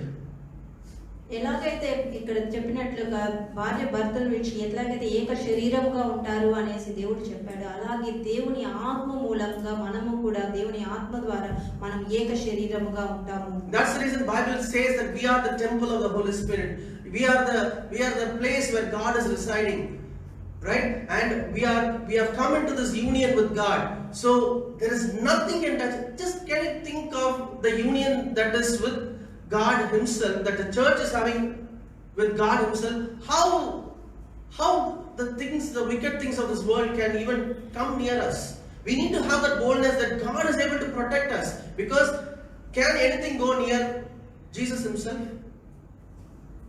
ఎలాగైతే ఇక్కడ చెప్పినట్లుగా భార్య భర్తల విడిచి ఎట్లాగైతే ఏక శరీరముగా ఉంటారు అనేసి దేవుడు చెప్పాడు, అలాగే దేవుని ఆత్మ మూలంగా మనము కూడా దేవుని ఆత్మ ద్వారా మనం ఏక శరీరముగా ఉంటాము. That's the reason Bible says that we are the temple of the Holy Spirit. We are the place where God is residing. Right? And we have come into this union with God. So there is nothing in that. Just can you think of the union that is with God Himself, that the church is having with God Himself? How the wicked things of this world can even come near us? We need to have that boldness that God is able to protect us. Because can anything go near Jesus Himself?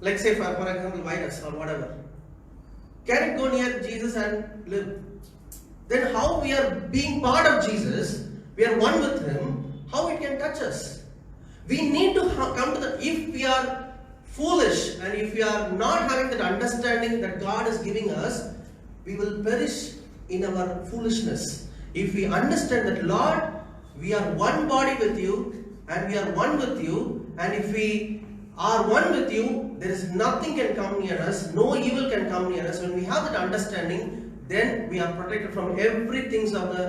Like say for example virus or whatever. Can it go near Jesus and live? Then how we are being part of Jesus, we are one with Him, how it can touch us? We need to come to if we are foolish and if we are not having that understanding that God is giving us, we will perish in our foolishness. If we understand that, Lord, we are one body with you and we are one with you, and if we are one with you, there is nothing can come near us, no evil can come near us. When we have that understanding, then we are protected from everything of the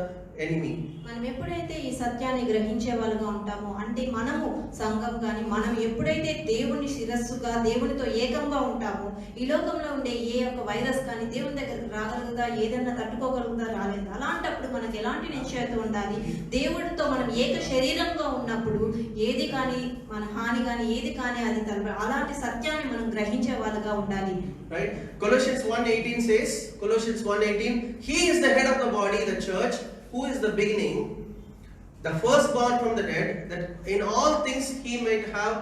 enemy. మనం ఎప్పుడైతే ఈ సత్యాన్ని గ్రహించే వాళ్ళుగా ఉంటామో, అంటే మనము సంఘం కానీ మనం ఎప్పుడైతే దేవుని శిరస్సుగా దేవునితో ఏకంగా ఉంటామో, ఈ లోకంలో ఉండే ఏ ఒక్క వైరస్ కానీ దేవుని దగ్గరికి రాగలుగుదా, ఏదన్నా తట్టుకోగలుగుదా, రాలేదు. అలాంటప్పుడు మనకు ఎలాంటి నిశ్చయత ఉండాలి? దేవుడితో మనం ఏక శరీరంగా ఉన్నప్పుడు ఏది కానీ మన హాని కానీ ఏది కానీ అది అలాంటి సత్యాన్ని మనం గ్రహించే వాళ్ళుగా ఉండాలి. Right? Colossians 1:18 says, Colossians 1:18, He is the head of the body, the church, who is the beginning, the firstborn from the dead, that in all things He might have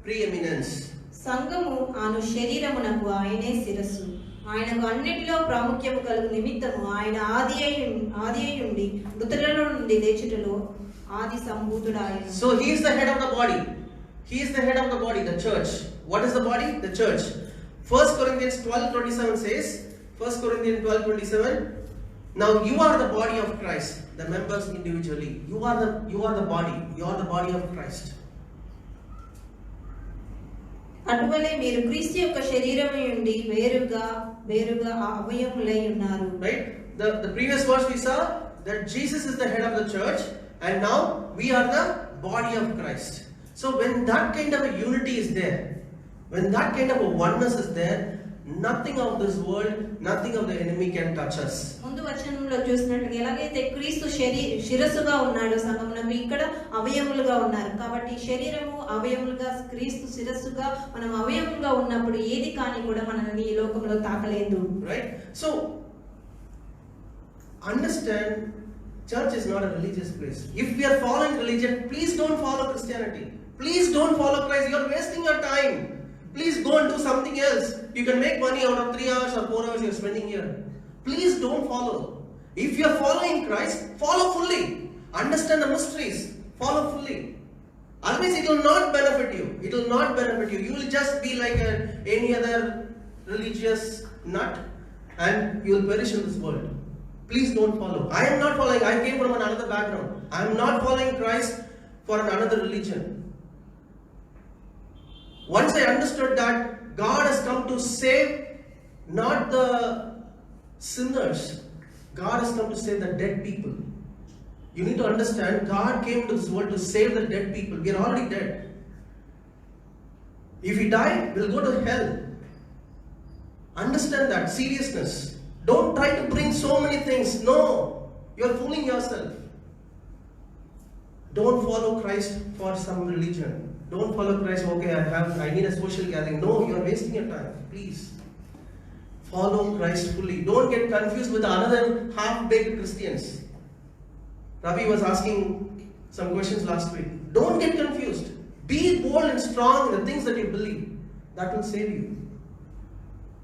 preeminence. సంఘము ఆను శరీరమునకు ఆయనే శిరస్సు, ఆయనకు అన్నిటిలో ప్రాముఖ్యము కలుగు నిమిత్తము ఆయన ఆది అయి ఉండి మృతులలో నుండి లేచుటలో ఆది సంభూతుడాయను. So He is the head of the body. He is the head of the body, the church. What is the body? The church. 1 Corinthians 12:27 says, 1 Corinthians 12:27, now you are the body of Christ, the members individually. You are the body. You are the body of Christ. అటువలే మీరు క్రీస్తు యొక్క శరీరమై ఉండి వేరుగా అవయములై ఉన్నారు. Right? The previous verse we saw that Jesus is the head of the church, and now we are the body of Christ. So when that kind of a unity is there, when that kind of a oneness is there, nothing of this world, nothing of the enemy can touch us. ముందు వచనంలో చూసినట్లుగా ఎలాగైతే క్రీస్తు శిరస్సుగా ఉన్నాడు సంఘమునకు, ఇక్కడ అవయములుగా ఉన్నారు. కాబట్టి శరీరము అవయములుగా, క్రీస్తు శిరస్సుగా మనం అవయములుగా ఉన్నప్పుడు ఏది కానీ కూడా మనల్ని ఈ లోకంలో తాకలేదు. Right? So understand, church is not a religious place. If we are following religion, please don't follow Christianity. Please don't follow Christ. You are wasting your time. Please go and do something else. You can make money out of 3 hours or 4 hours you are spending here. Please don't follow. If you are following Christ, follow fully. Understand the mysteries. Follow fully. Otherwise it will not benefit you. It will not benefit you. You will just be like any other religious nut and you will perish in this world. Please don't follow. I am not following. I came from another background. I am not following Christ for another religion. Once I understood that God has come to save not the sinners, God has come to save the dead people. You need to understand, God came to this world to save the dead people. We are already dead. If we die, we'll go to hell. Understand that seriousness. Don't try to bring so many things. No, you're fooling yourself. Don't follow Christ for some religion. Don't follow Christ, okay, I need a social gathering. No, you are wasting your time. Please. Follow Christ fully. Don't get confused with another half-baked Christians. Ravi was asking some questions last week. Don't get confused. Be bold and strong in the things that you believe. That will save you.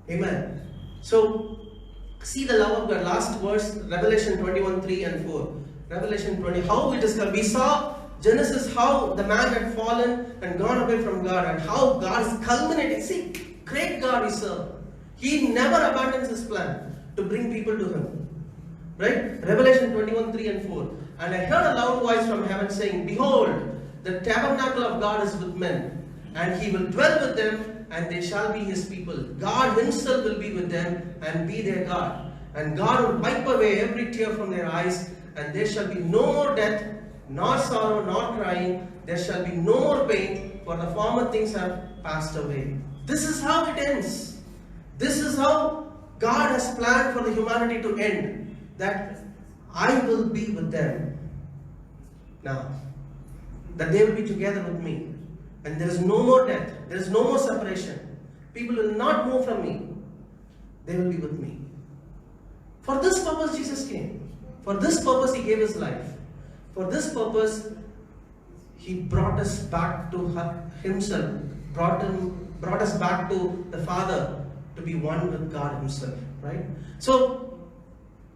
Amen. So, see the love of God. Last verse, Revelation 21:3 and 4. Revelation 20, how it is come. We saw Genesis, how the man had fallen and gone away from God, and how God is culminating. See, great God we serve. He never abandons his plan to bring people to him. Right? Revelation 21, 3 and 4. And I heard a loud voice from heaven saying, behold, the tabernacle of God is with men, and he will dwell with them, and they shall be his people. God himself will be with them and be their God. And God will wipe away every tear from their eyes, and there shall be no more death, nor sorrow, nor crying. There shall be no more pain, for the former things have passed away. This is how it ends. This is how God has planned for the humanity to end. That I will be with them now. That they will be together with me. And there is no more death. There is no more separation. People will not move from me. They will be with me. For this purpose Jesus came. For this purpose he gave his life. For this purpose he brought us back to himself. Brought us back to the Father, to be one with God himself. Right? So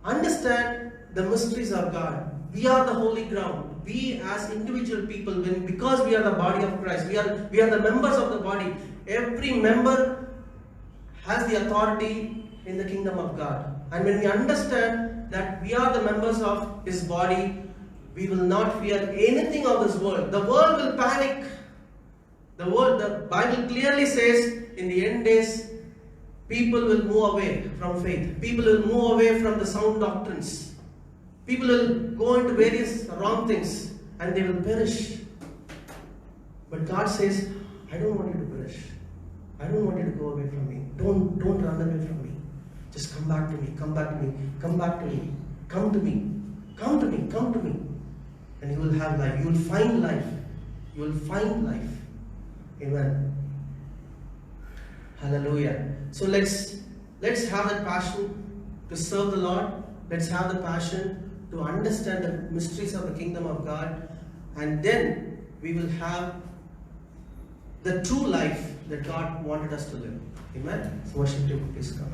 understand the mysteries of God. We are the holy ground. We as individual people, because we are the body of Christ, we are the members of the body. Every member has the authority in the kingdom of God. And when we understand that we are the members of his body, we will not fear anything of this world. The world will panic. The Bible clearly says in the end days, people will move away from faith. People will move away from the sound doctrines. People will go into various wrong things and they will perish. But God says, I don't want you to perish. I don't want you to go away from me. Don't run away from me. Just come back to me. Come back to me. Come back to me. Come to me. Come to me. Come to me. And you will have life. You will find life. You will find life. Amen. Hallelujah. So let's have that passion to serve the Lord. Let's have the passion to understand the mysteries of the kingdom of God, and then we will have the true life that God wanted us to live. Amen. So worship team, please come.